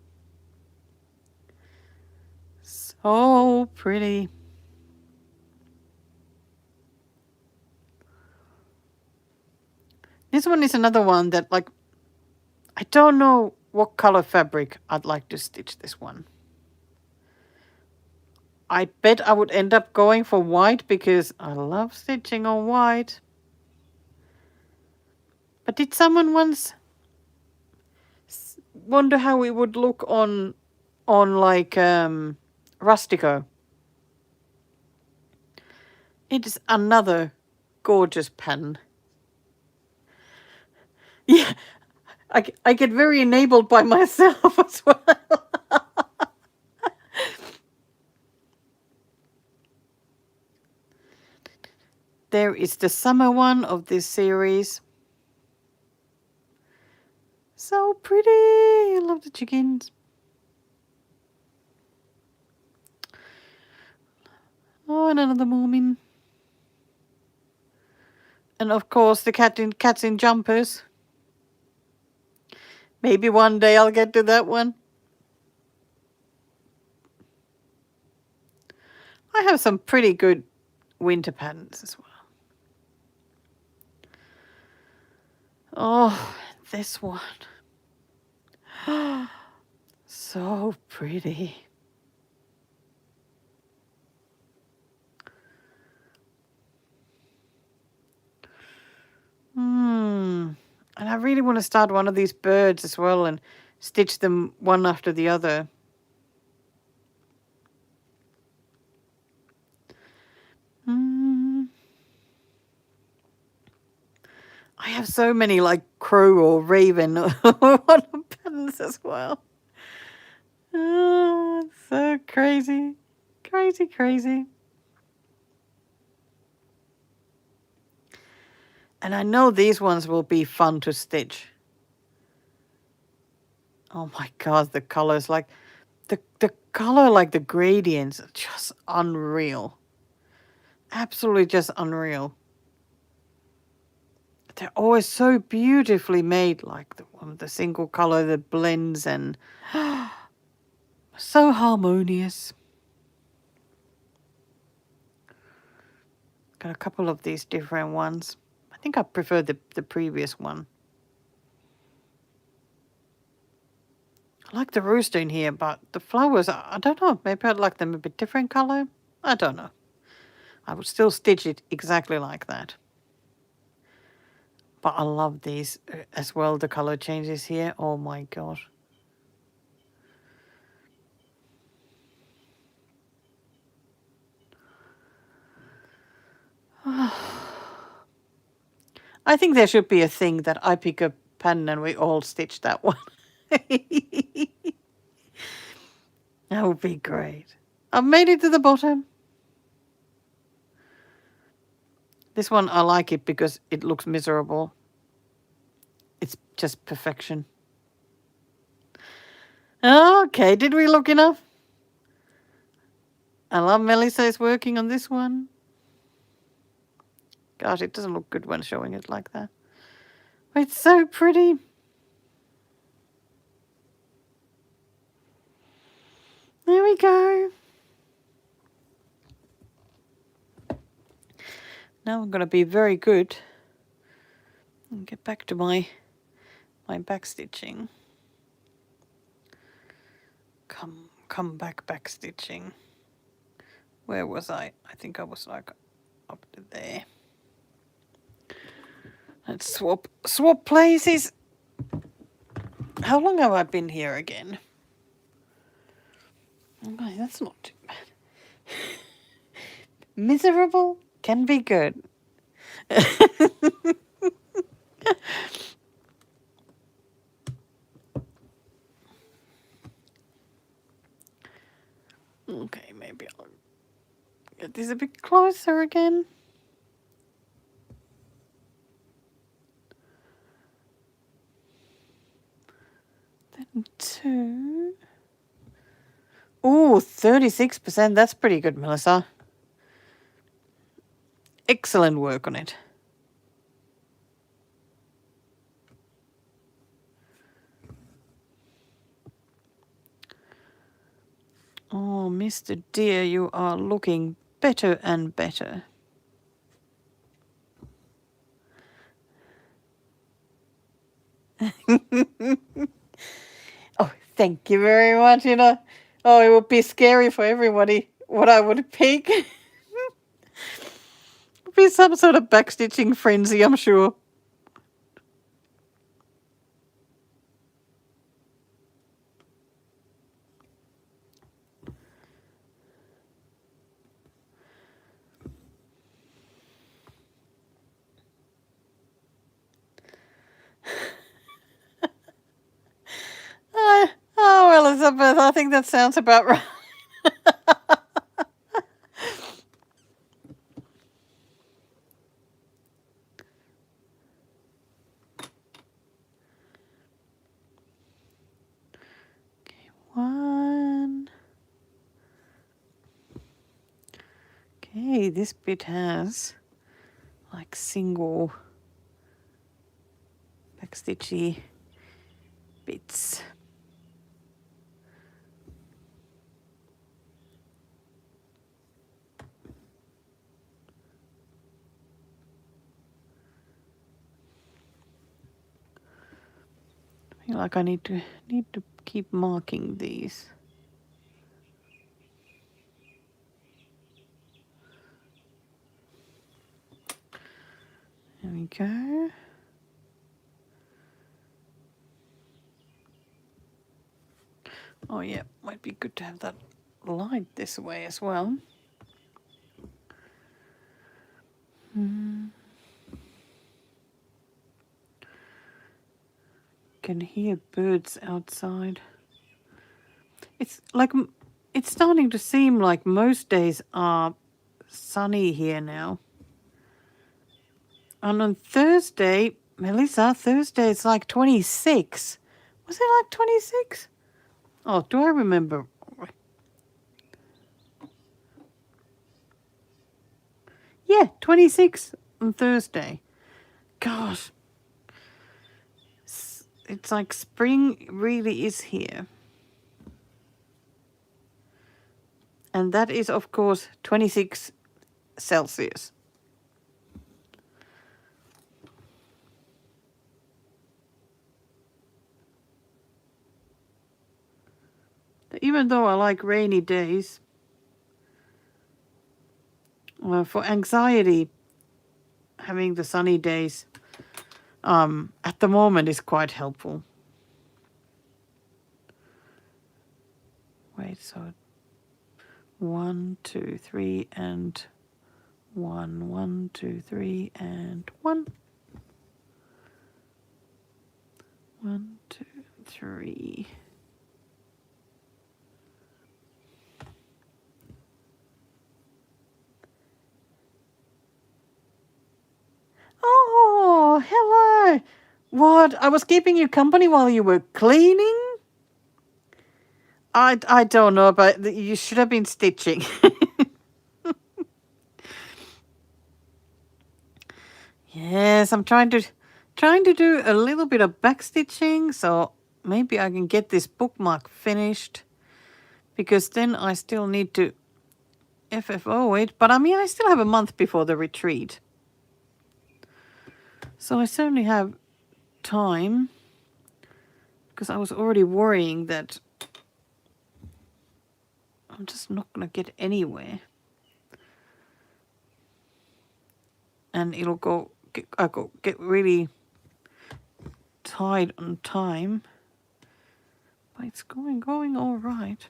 Speaker 1: So pretty. This one is another one that, like, I don't know what color fabric I'd like to stitch this one. I bet I would end up going for white because I love stitching on white. But did someone once wonder how it would look on like Rustico? It is another gorgeous pattern. Yeah, I get very enabled by myself as well. There is the summer one of this series. So pretty. I love the chickens. Oh, and another Moomin. And of course the cats in jumpers. Maybe one day I'll get to that one. I have some pretty good winter patterns as well. Oh, this one. So pretty. And I really want to start one of these birds as well and stitch them one after the other. I have so many like crow or raven patterns as well. Oh, so crazy. Crazy, crazy. And I know these ones will be fun to stitch. Oh my God, the colors, like the color, like the gradients are just unreal. Absolutely just unreal. They're always so beautifully made, like the single color, the blends, and so harmonious. Got a couple of these different ones. I think I prefer the previous one. I like the rooster in here, but the flowers, I don't know. Maybe I'd like them a bit different color. I don't know. I would still stitch it exactly like that. But I love these as well, the color changes here. Oh my gosh. I think there should be a thing that I pick a pen and we all stitch that one. That would be great. I've made it to the bottom. This one, I like it because it looks miserable. It's just perfection. Okay, did we look enough? I love Melissa is working on this one. Gosh, it doesn't look good when showing it like that. It's so pretty. There we go. Now I'm going to be very good and get back to my backstitching. Come back stitching. Where was I? I think I was like up to there. Let's swap places. How long have I been here again? Okay, that's not too bad. Miserable can be good. Okay, maybe I'll get this a bit closer again. Then 2. Ooh, 36%. That's pretty good, Melissa. Excellent work on it. Oh, Mr. Dear, you are looking better and better. Oh, thank you very much. You know, oh, it would be scary for everybody what I would pick. It would be some sort of backstitching frenzy, I'm sure. Oh, Elizabeth, I think that sounds about right. Okay, 1. Okay, this bit has like single backstitchy bits. I feel like I need to keep marking these. There we go. Oh yeah, might be good to have that light this way as well. Can hear birds outside. It's like it's starting to seem like most days are sunny here now. And on Thursday, Melissa, Thursday it's like 26. Was it like 26? Oh, do I remember? Yeah, 26 on Thursday. Gosh. It's like spring really is here. And that is, of course, 26 Celsius. Even though I like rainy days, for anxiety, having the sunny days at the moment is quite helpful. Wait, so 1, 2, 3, and 1, 1, 2, 3, and 1. 1, 2, 3. Oh, hello. What? I was keeping you company while you were cleaning? I don't know, but you should have been stitching. Yes, I'm trying to do a little bit of backstitching, so maybe I can get this bookmark finished, because then I still need to FFO it, but I mean I still have a month before the retreat. So I certainly have time, because I was already worrying that I'm just not going to get anywhere. And it'll get really tight on time. But it's going all right.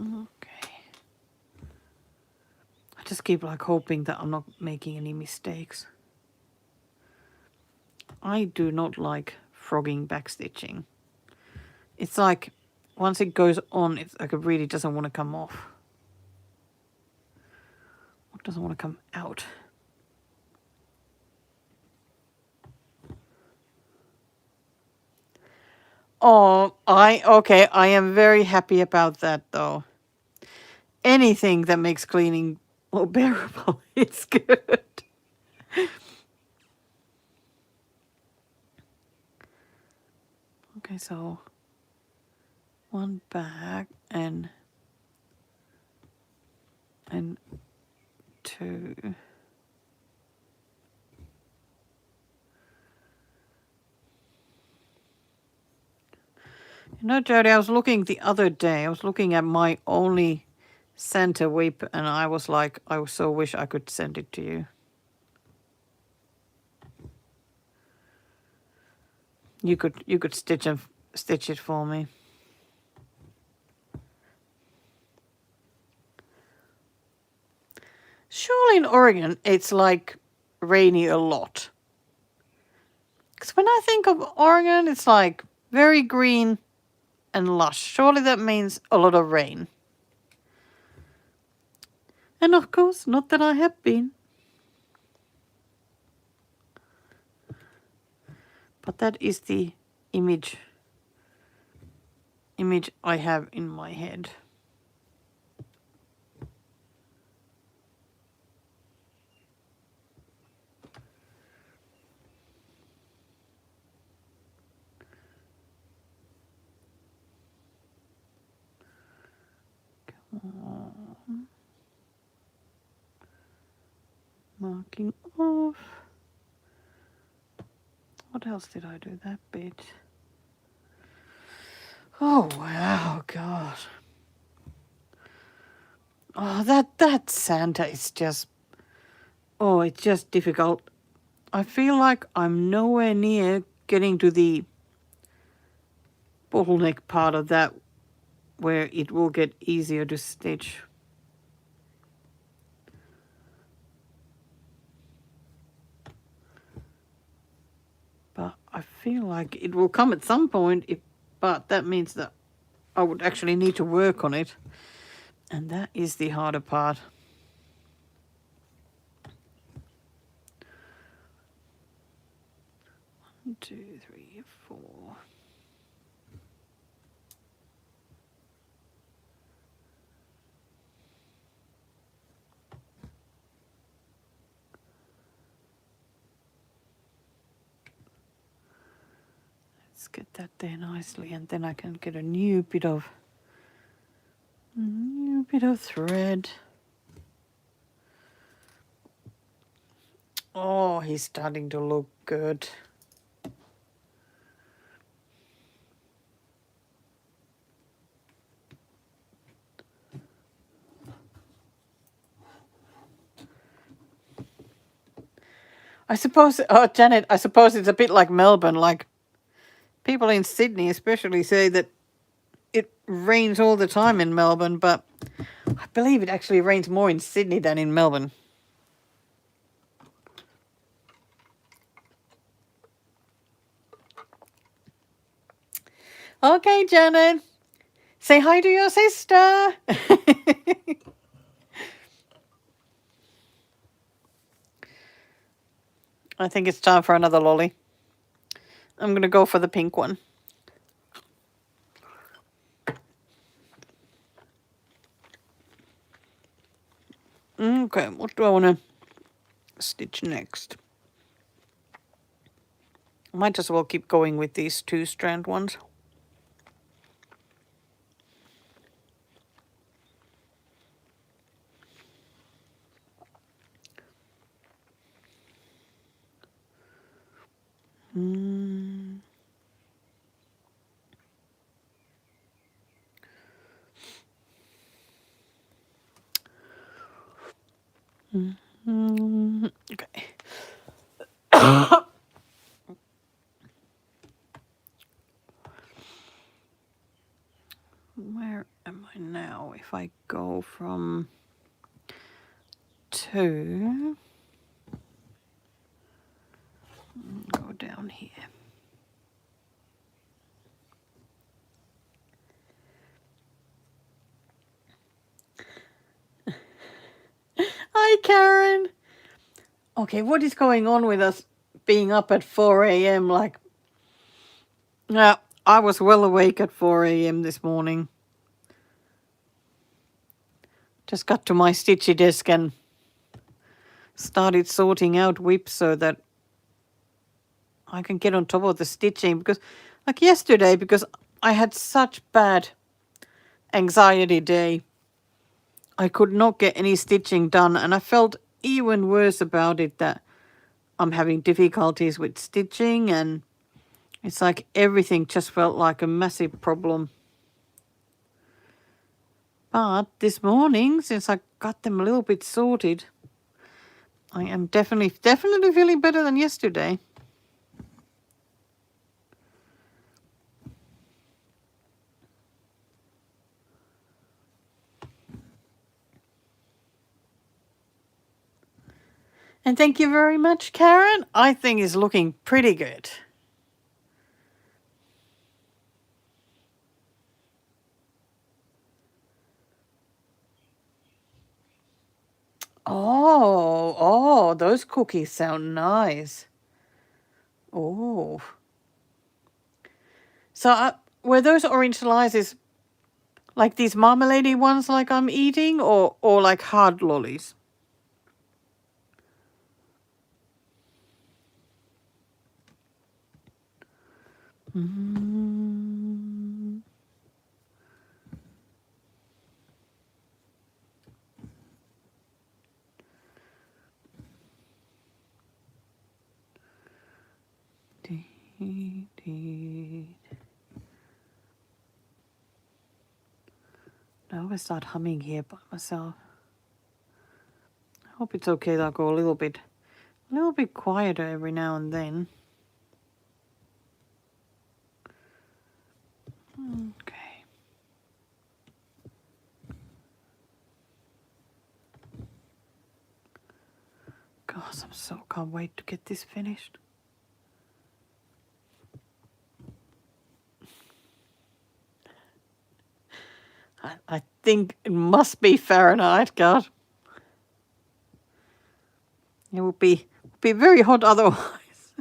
Speaker 1: Okay. I just keep like hoping that I'm not making any mistakes. I do not like frogging backstitching. It's like once it goes on, it's like it really doesn't want to come off. It doesn't want to come out. Oh, I am very happy about that though. Anything that makes cleaning more bearable is good. Okay, so one back and 2. You know, Jody, I was looking the other day, I was looking at my only Santa whip, and I was like, I so wish I could send it to you. You could stitch it for me. Surely in Oregon it's like rainy a lot. Because when I think of Oregon, it's like very green and lush. Surely that means a lot of rain. And of course, not that I have been. But that is the image I have in my head. Marking off. What else did I do that bit? Oh wow, God. Oh, that Santa is just, oh, it's just difficult. I feel like I'm nowhere near getting to the bottleneck part of that where it will get easier to stitch. But I feel like it will come at some point, but that means that I would actually need to work on it. And that is the harder part. 1, 2, 3, 4. Let's get that there nicely, and then I can get a new bit of thread. Oh, he's starting to look good. I suppose, oh, Janet, I suppose it's a bit like Melbourne. Like, people in Sydney especially say that it rains all the time in Melbourne, but I believe it actually rains more in Sydney than in Melbourne. Okay, Janet. Say hi to your sister. I think it's time for another lolly. I'm going to go for the pink one. Okay, what do I want to stitch next? Might as well keep going with these 2-strand ones. Okay. Where am I now? If I go from 2, go down here. Hi, Karen. Okay, what is going on with us being up at 4 a.m.? Like, yeah, I was well awake at 4 a.m. this morning. Just got to my stitchy desk and started sorting out whips so that I can get on top of the stitching. Because, like yesterday, because I had such bad anxiety day, I could not get any stitching done, and I felt even worse about it, that I'm having difficulties with stitching, and it's like everything just felt like a massive problem. But this morning, since I got them a little bit sorted, I am definitely feeling better than yesterday. And thank you very much, Karen. I think it's looking pretty good. Oh, those cookies sound nice. Oh. So were those orange slices like these marmalade ones like I'm eating, or like hard lollies? Mm. I always start humming here by myself. I hope it's okay that I go a little bit quieter every now and then. Okay. Gosh, can't wait to get this finished. think it must be Fahrenheit, God. It would be very hot otherwise.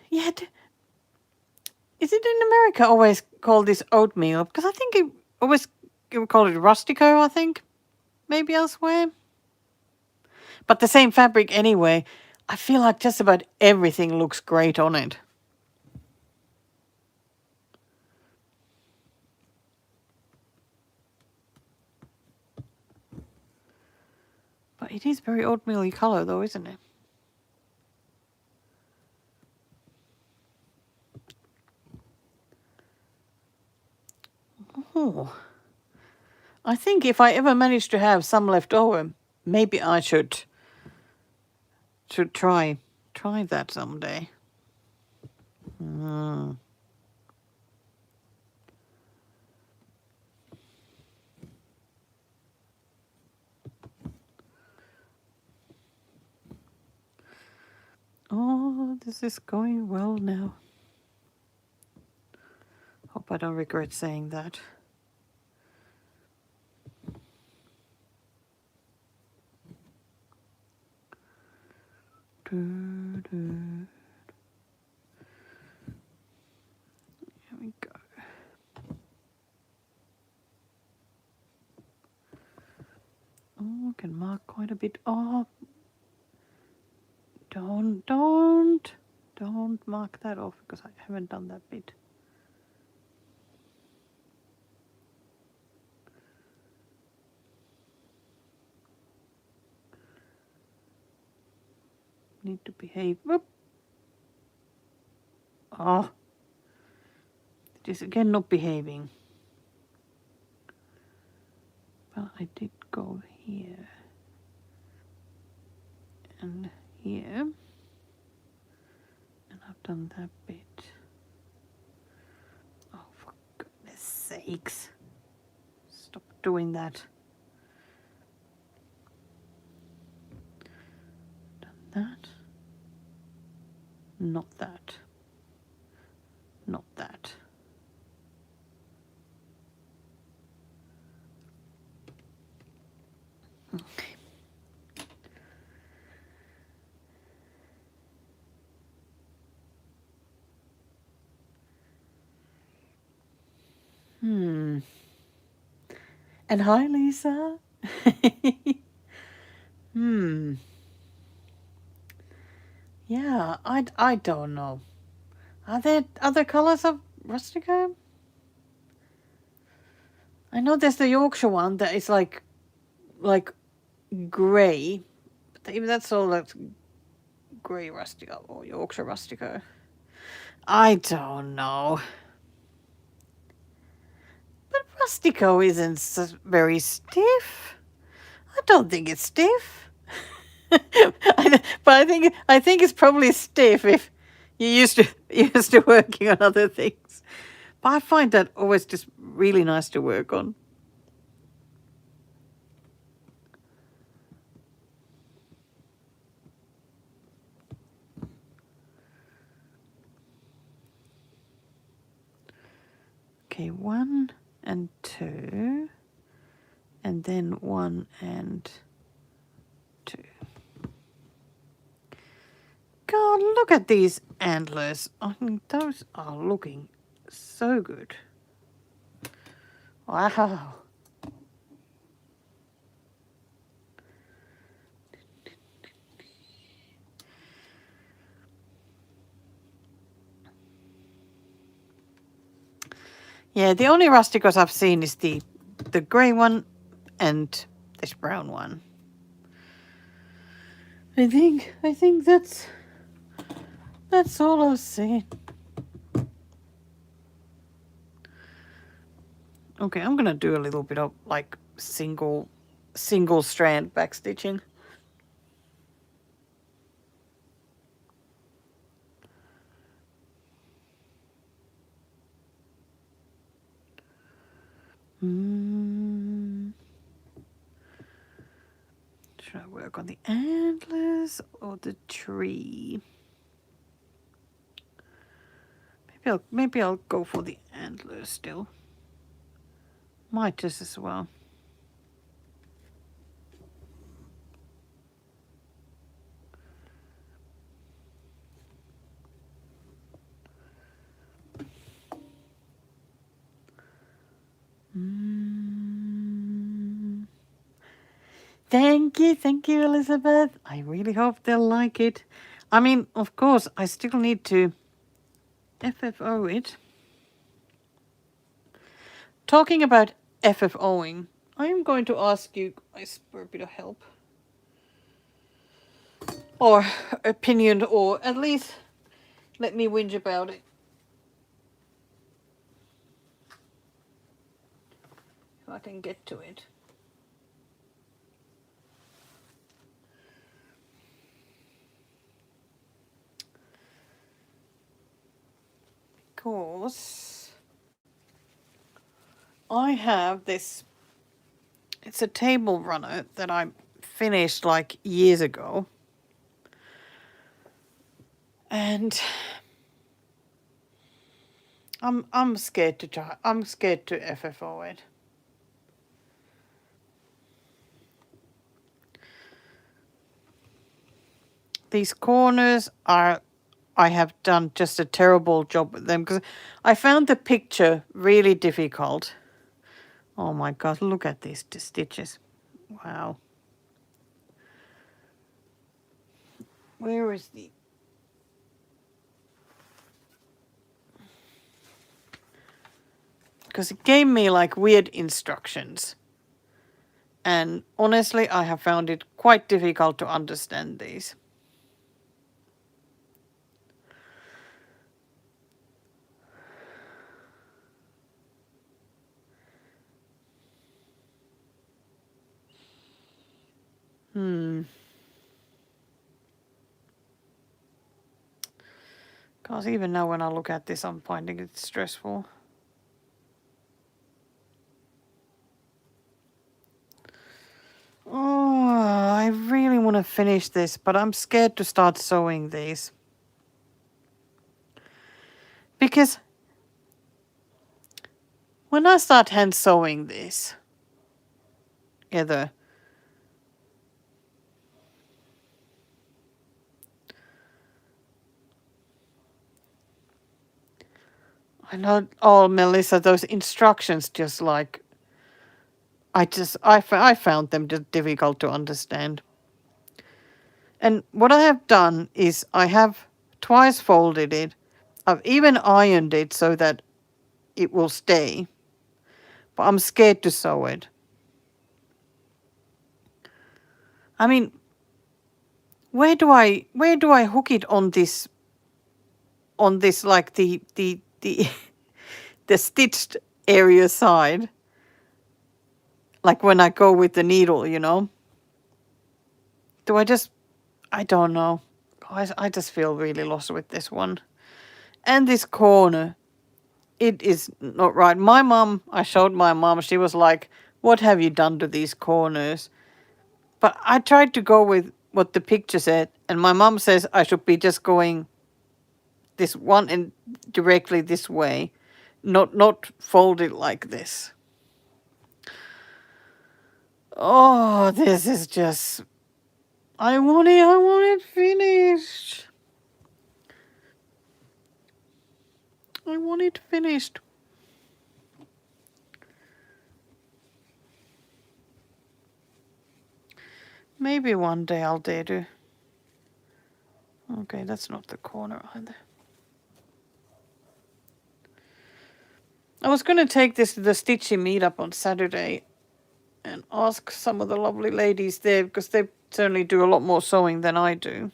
Speaker 1: Yeah, is it in America always called this oatmeal? Because I think it would call it rustico, I think. Maybe elsewhere. But the same fabric anyway. I feel like just about everything looks great on it. But it is very oatmeal-y colour though, isn't it? Oh. I think if I ever manage to have some left over, maybe I should try that someday. Mm. Oh, this is going well now. Hope I don't regret saying that. Here we go. Oh, I can mark quite a bit. Oh, don't mark that off because I haven't done that bit. Need to behave. Whoop. Oh, it is again not behaving. Well, I did go here and here, and I've done that bit. Oh, for goodness sakes. Stop doing that. Done that. Not that. Not that. Okay. And hi, Lisa. Yeah, I don't know. Are there other colors of rustica? I know there's the Yorkshire one that is like grey. But even that's all that's grey rustica or Yorkshire rustica. I don't know. But rustico isn't very stiff. I don't think it's stiff. But I think it's probably stiff if you're used to working on other things. But I find that always just really nice to work on. Okay, 1 and 2, and then 1 and 2. God, look at these antlers. I mean, those are looking so good. Wow. Yeah, the only rusticos I've seen is the grey one and this brown one. I think that's all I've seen. Okay, I'm gonna do a little bit of like single strand backstitching. Should I work on the antlers or the tree? Maybe I'll go for the antlers still. Might just as well. Thank you, Elizabeth. I really hope they'll like it. I mean, of course, I still need to FFO it. Talking about FFOing, I am going to ask you guys for a bit of help. Or opinion, or at least let me whinge about it. If I can get to it. Because I have this, it's a table runner that I finished like years ago. And I'm scared to try. I'm scared to FFO it. These corners are, I have done just a terrible job with them because I found the picture really difficult. Oh my God, look at these stitches. Wow. Where is the... Because it gave me like weird instructions. And honestly, I have found it quite difficult to understand these. Because even now when I look at this, I'm finding it stressful. Oh, I really want to finish this, but I'm scared to start sewing these. Because when I start hand sewing this, either I know, oh, Melissa, those instructions just like, I found them just difficult to understand. And what I have done is I have twice folded it. I've even ironed it so that it will stay. But I'm scared to sew it. I mean, where do I hook it on this like the the stitched area side? Like when I go with the needle, you know? Do I don't know. I just feel really lost with this one. And this corner, it is not right. I showed my mom, she was like, what have you done to these corners? But I tried to go with what the picture said, and my mom says I should be just going this one and directly this way, not fold it like this. Oh, this is just... I want it finished. I want it finished. Maybe one day I'll dare to. Okay, that's not the corner either. I was going to take this to the Stitchy meetup on Saturday and ask some of the lovely ladies there because they certainly do a lot more sewing than I do.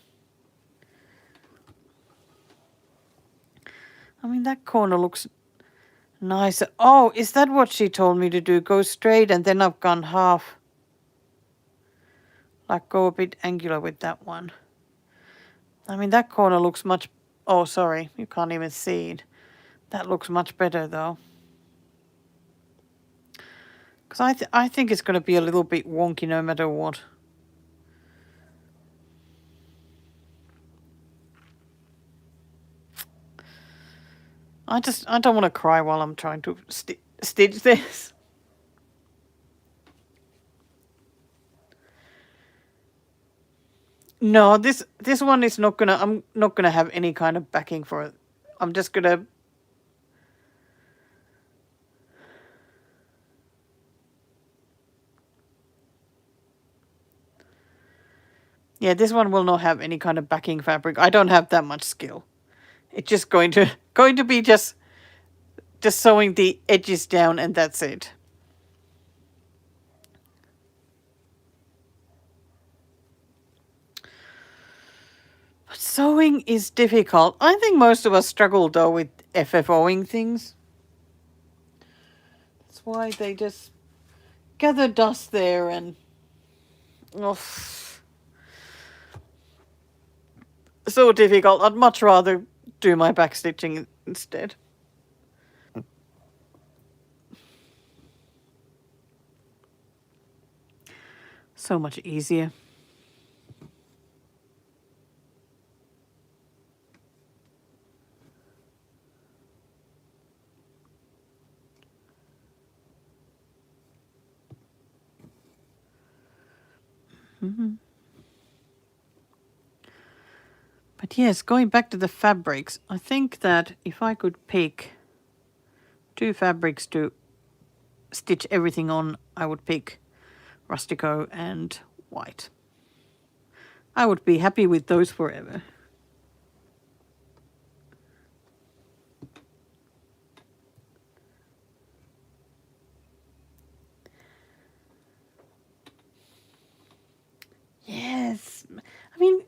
Speaker 1: I mean, that corner looks nice. Oh, is that what she told me to do? Go straight and then I've gone half. Like go a bit angular with that one. I mean, that corner looks much... Oh, sorry, you can't even see it. That looks much better though. Because I think it's going to be a little bit wonky no matter what. I don't want to cry while I'm trying to stitch this. No, this one is not gonna. I'm not gonna have any kind of backing for it. I'm just gonna. Yeah, this one will not have any kind of backing fabric. I don't have that much skill. It's just going to be just sewing the edges down, and that's it. But sewing is difficult. I think most of us struggle though with FFOing things. That's why they just gather dust there and so difficult. I'd much rather do my backstitching instead. So much easier. But yes, going back to the fabrics, I think that if I could pick 2 fabrics to stitch everything on, I would pick Rustico and white. I would be happy with those forever. Yes. I mean,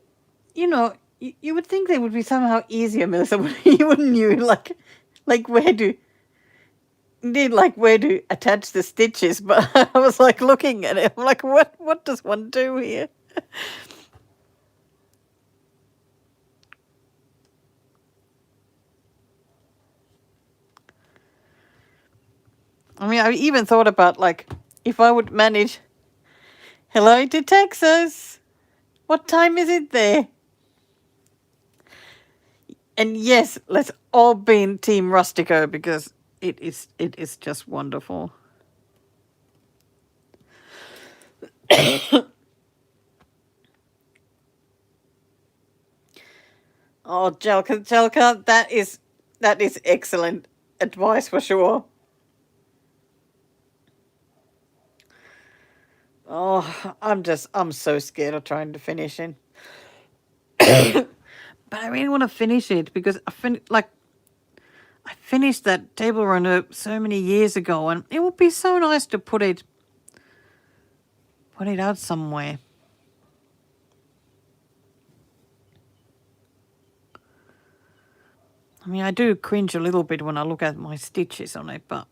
Speaker 1: you would think they would be somehow easier, Melissa, wouldn't you? Like where to attach the stitches, but I was like looking at it. I'm like, what does one do here? I mean, I even thought about like if I would manage. Hello to Texas. What time is it there? And yes, let's all be in Team Rustico because it is just wonderful. Oh, Jelka, that is excellent advice for sure. Oh, I'm so scared of trying to finish it. But I really want to finish it because I finished that table runner so many years ago, and it would be so nice to put it out somewhere. I mean, I do cringe a little bit when I look at my stitches on it, but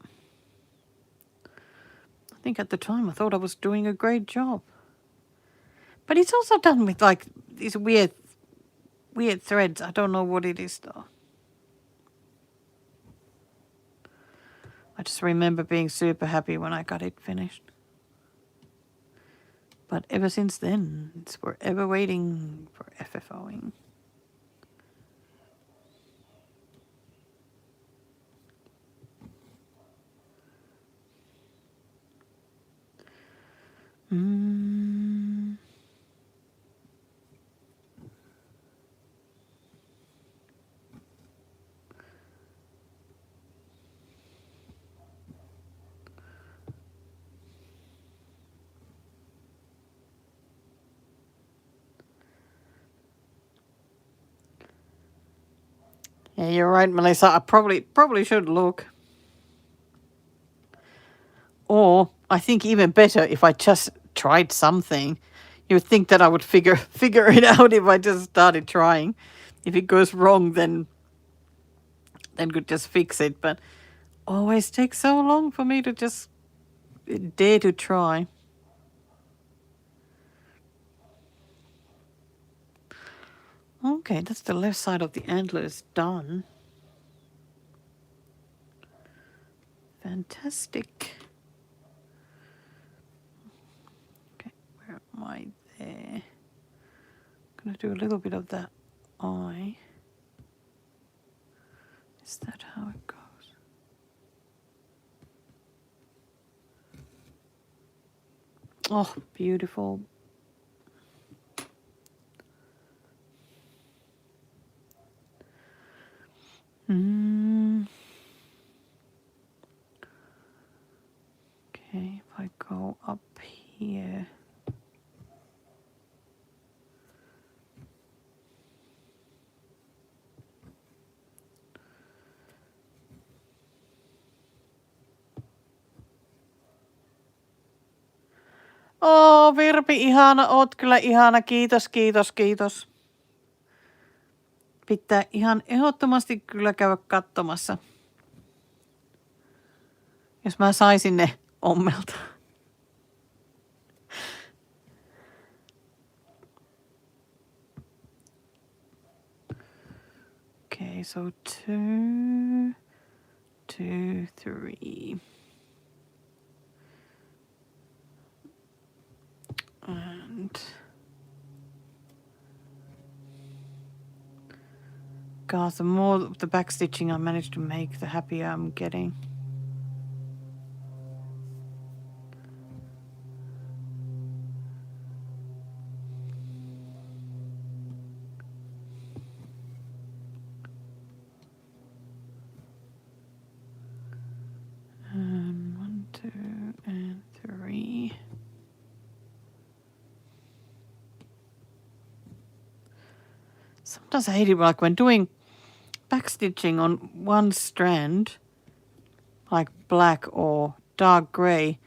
Speaker 1: I think at the time I thought I was doing a great job. But it's also done with like these weird threads. I don't know what it is though. I just remember being super happy when I got it finished. But ever since then, it's forever waiting for FFOing. Yeah, you're right, Melissa. I probably should look. Or I think even better if I just tried something. You would think that I would figure it out if I just started trying. If it goes wrong, then could just fix it. But always takes so long for me to just dare to try. Okay, that's the left side of the antlers done. Fantastic. Okay, where am I there? I'm going to do a little bit of that eye. Is that how it goes? Oh, beautiful. Okay, if I go up here. Oh, Virpi, ihana, oot kyllä ihana. Kiitos, kiitos, kiitos. Pitää ihan ehdottomasti kyllä käydä katsomassa. Jos mä saisin ne ommelta. Okay, so 2, 2, 3. And God, the more of the backstitching I manage to make, the happier I'm getting. And 1, 2, and 3. Sometimes I hate it, like when doing backstitching on one strand, like black or dark grey,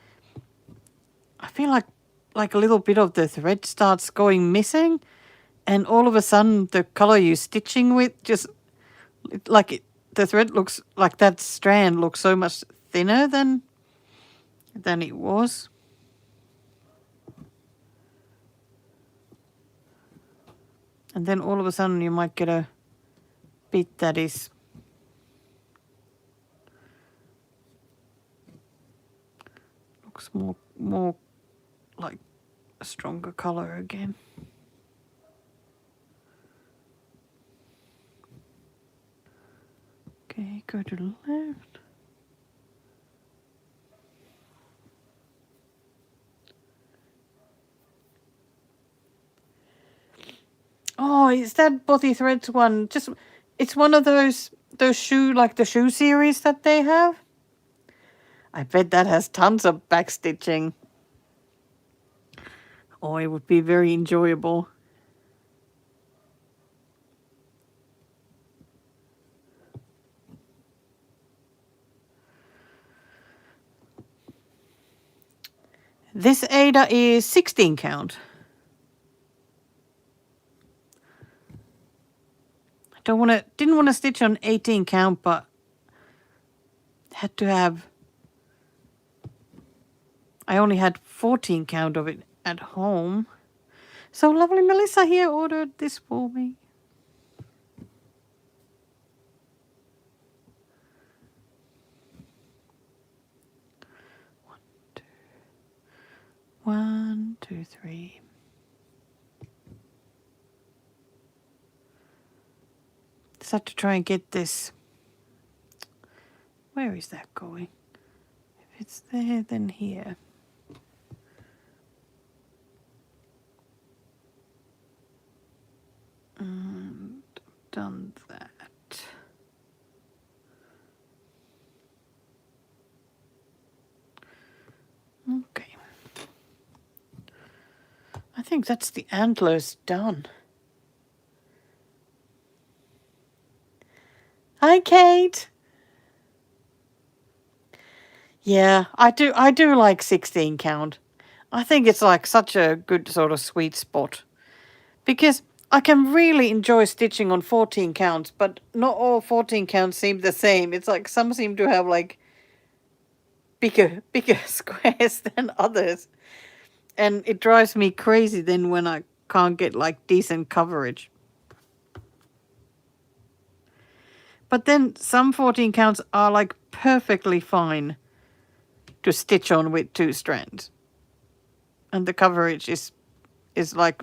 Speaker 1: I feel like a little bit of the thread starts going missing, and all of a sudden the color you're stitching with just the thread looks like that strand looks so much thinner than it was. And then all of a sudden you might get a bit that is looks more like a stronger color again. Okay, go to the left. Oh, is that Bothy Threads one? Just it's one of those shoe, like the shoe series that they have. I bet that has tons of backstitching. Oh, it would be very enjoyable. This Ada is 16 count. Didn't want to stitch on 18 count, but had to have. I only had 14 count of it at home. So lovely Melissa here ordered this for me. One, two, three. Just have to try and get this. Where is that going? If it's there, then here. And I've done that. Okay. I think that's the antlers done. Hi, Kate. Yeah, I do like 16 count. I think it's like such a good sort of sweet spot. Because I can really enjoy stitching on 14 counts, but not all 14 counts seem the same. It's like some seem to have like bigger squares than others. And it drives me crazy then when I can't get like decent coverage. But then some 14 counts are like perfectly fine to stitch on with 2 strands. And the coverage is like,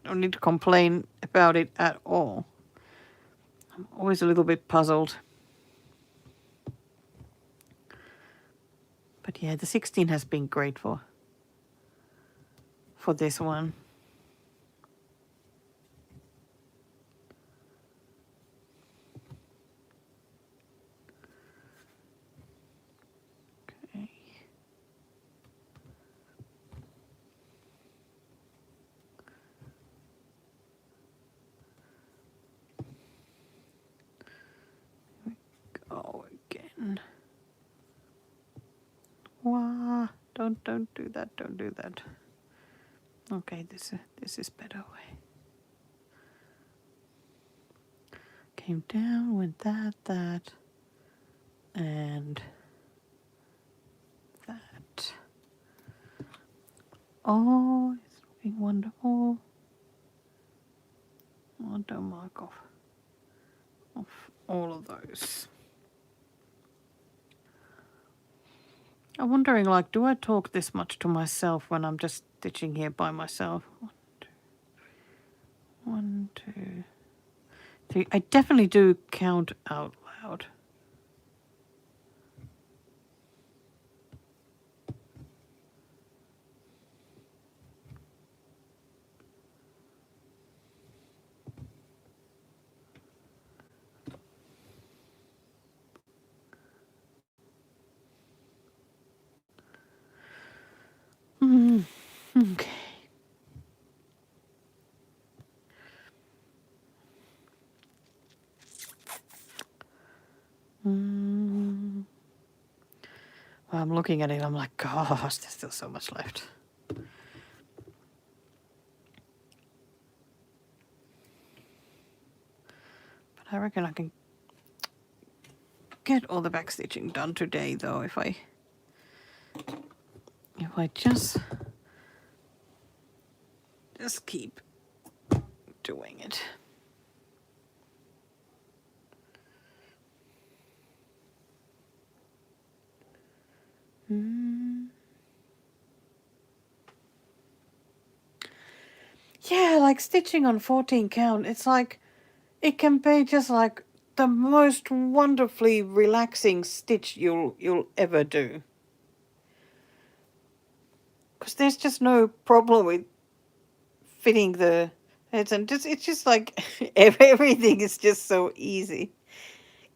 Speaker 1: don't need to complain about it at all. I'm always a little bit puzzled. But yeah, the 16 has been great for this one. Okay. Go again. Wow, don't do that, don't do that. Okay, this is better way. Came down, went that, and that. Oh, it's looking wonderful. Oh, don't mark off all of those. I'm wondering, like, do I talk this much to myself when I'm just stitching here by myself? 1, 2, 3. I definitely do count out loud. Okay. Well, I'm looking at it, I'm like, gosh, there's still so much left. But I reckon I can get all the backstitching done today, though, if I just keep doing it. Yeah, like stitching on 14 count, it's like, it can be just like the most wonderfully relaxing stitch you'll ever do. Because there's just no problem with fitting the heads, and it's just like everything is just so easy.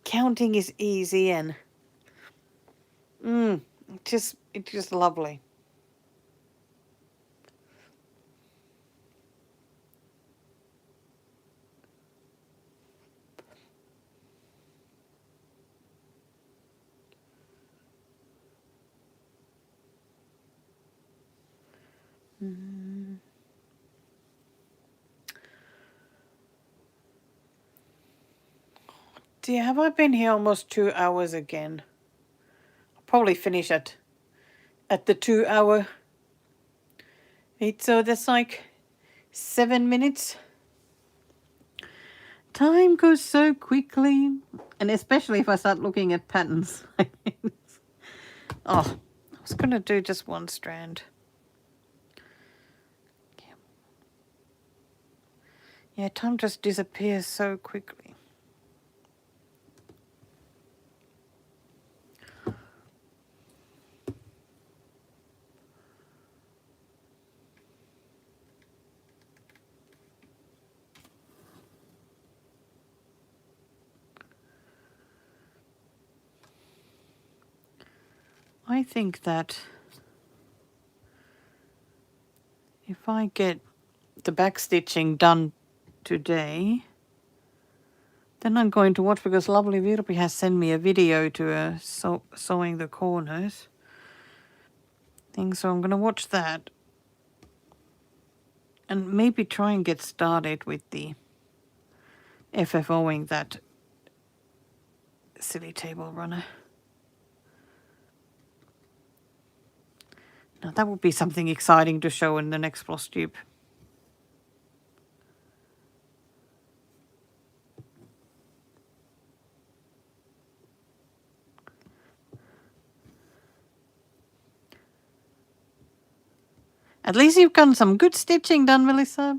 Speaker 1: Counting is easy, and it's just lovely. Dear, have I been here almost 2 hours again? I'll probably finish at the 2 hour. So that's like 7 minutes. Time goes so quickly, and especially if I start looking at patterns. Oh, I was gonna do just one strand. Yeah, time just disappears so quickly. I think that if I get the backstitching done today, then I'm going to watch, because lovely Yippee has sent me a video to sewing the corners thing, so I'm going to watch that and maybe try and get started with the FFOing that silly table runner. Now that would be something exciting to show in the next floss tube. At least you've gotten some good stitching done, Melissa.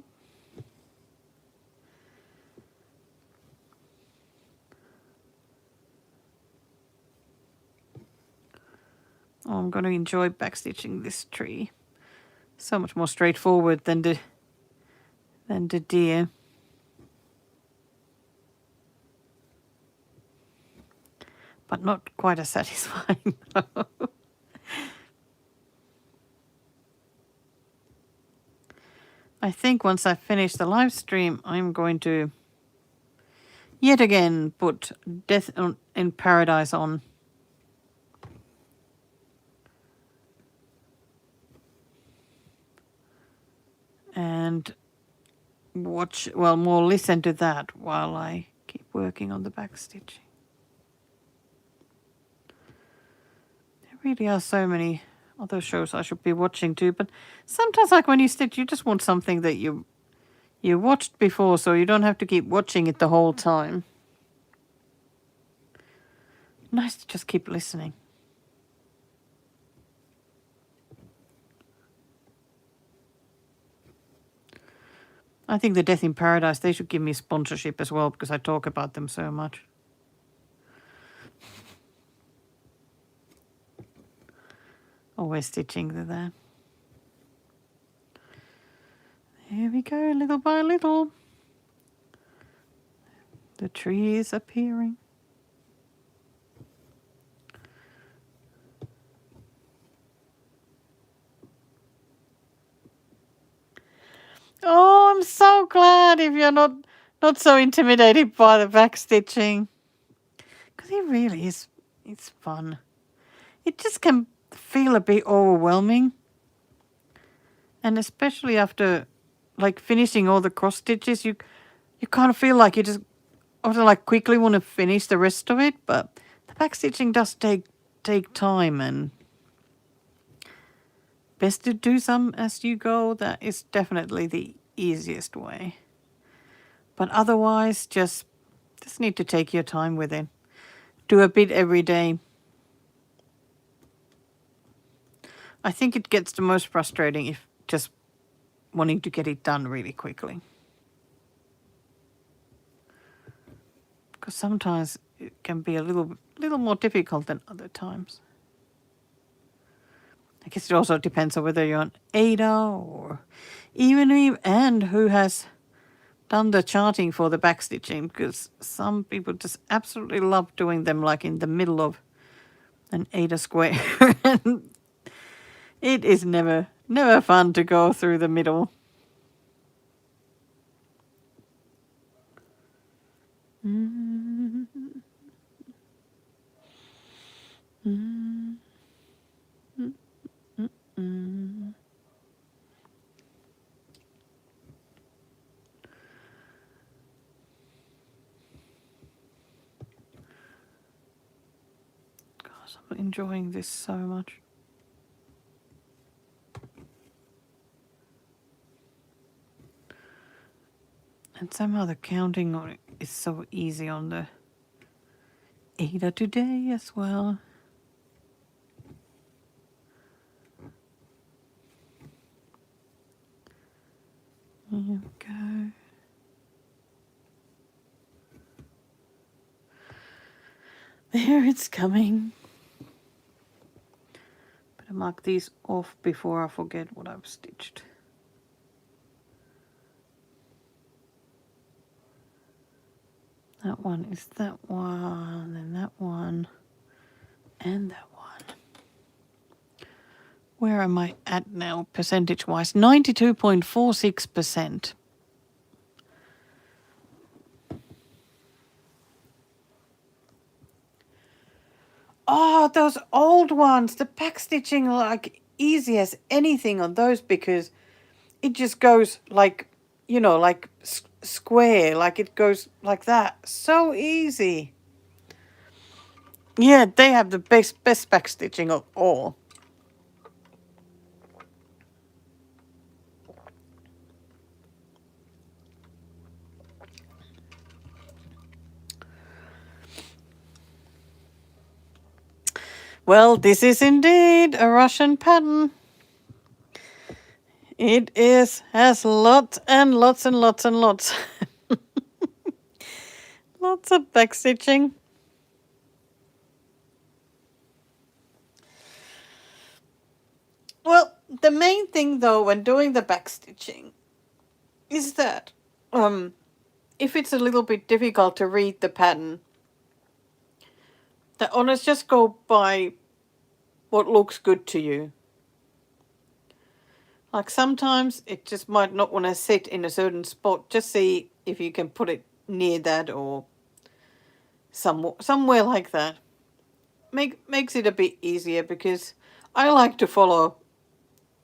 Speaker 1: Oh, I'm going to enjoy backstitching this tree. So much more straightforward than the deer. But not quite as satisfying though. I think once I finish the live stream, I'm going to yet again put Death in Paradise on. And watch, well, more listen to that while I keep working on the backstitching. There really are so many other shows I should be watching too, but sometimes, like when you stitch, you just want something that you watched before, so you don't have to keep watching it the whole time. Nice to just keep listening. I think the Death in Paradise, they should give me sponsorship as well because I talk about them so much. Always stitching to that. Here we go, little by little. The tree is appearing. Oh, I'm so glad if you're not so intimidated by the backstitching. Because it really is, it's fun. It just can feel a bit overwhelming. And especially after like finishing all the cross stitches, you kind of feel like you just often like quickly want to finish the rest of it, but the backstitching does take time, and best to do some as you go. That is definitely the easiest way. But otherwise, just need to take your time with it. Do a bit every day. I think it gets the most frustrating if just wanting to get it done really quickly. Because sometimes it can be a little more difficult than other times. I guess it also depends on whether you're on Ada or even and who has done the charting for the backstitching, because some people just absolutely love doing them like in the middle of an Ada square. And it is never fun to go through the middle. Gosh, I'm enjoying this so much. And somehow the counting on it is so easy on the Ada today as well. Here we go. There it's coming. Better mark these off before I forget what I've stitched. That one is that one, and that one, and that one. Where am I at now, percentage-wise? 92.46%. Oh, those old ones, the backstitching, like easy as anything on those, because it just goes like, you know, like square, like it goes like that. So easy. Yeah, they have the best backstitching of all. Well, this is indeed a Russian pattern. It has lots and lots and lots and lots. Lots of backstitching. Well, the main thing though when doing the backstitching is that if it's a little bit difficult to read the pattern, the owners just go by what looks good to you. Like sometimes it just might not want to sit in a certain spot. Just see if you can put it near that or somewhere like that. Makes it a bit easier because I like to follow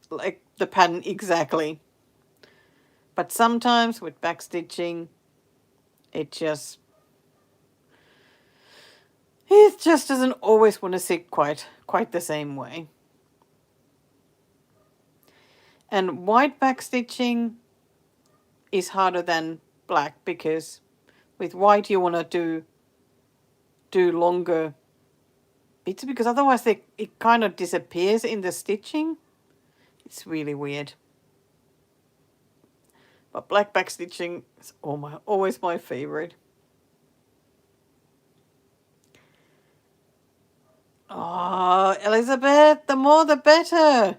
Speaker 1: like the pattern exactly. But sometimes with backstitching, it just doesn't always want to sit quite the same way. And white backstitching is harder than black because with white you want to do longer bits because otherwise it kind of disappears in the stitching. It's really weird. But black backstitching is always my favorite. Oh, Elizabeth, the more the better.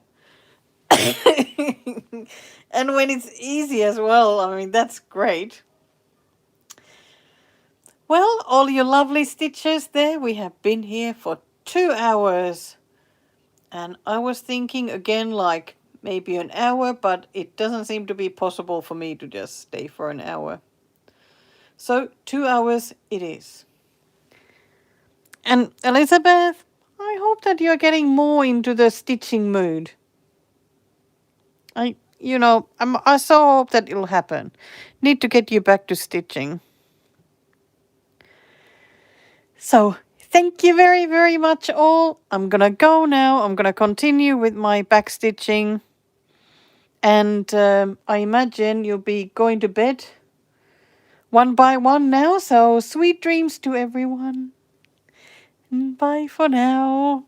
Speaker 1: And when it's easy as well, I mean, that's great. Well, all you lovely stitchers there, we have been here for 2 hours. And I was thinking again, like maybe an hour, but it doesn't seem to be possible for me to just stay for an hour. So 2 hours it is. And Elizabeth, I hope that you're getting more into the stitching mood. I so hope that it'll happen. Need to get you back to stitching. So, thank you very, very much all. I'm gonna go now. I'm gonna continue with my backstitching. And I imagine you'll be going to bed one by one now. So, sweet dreams to everyone. Bye for now.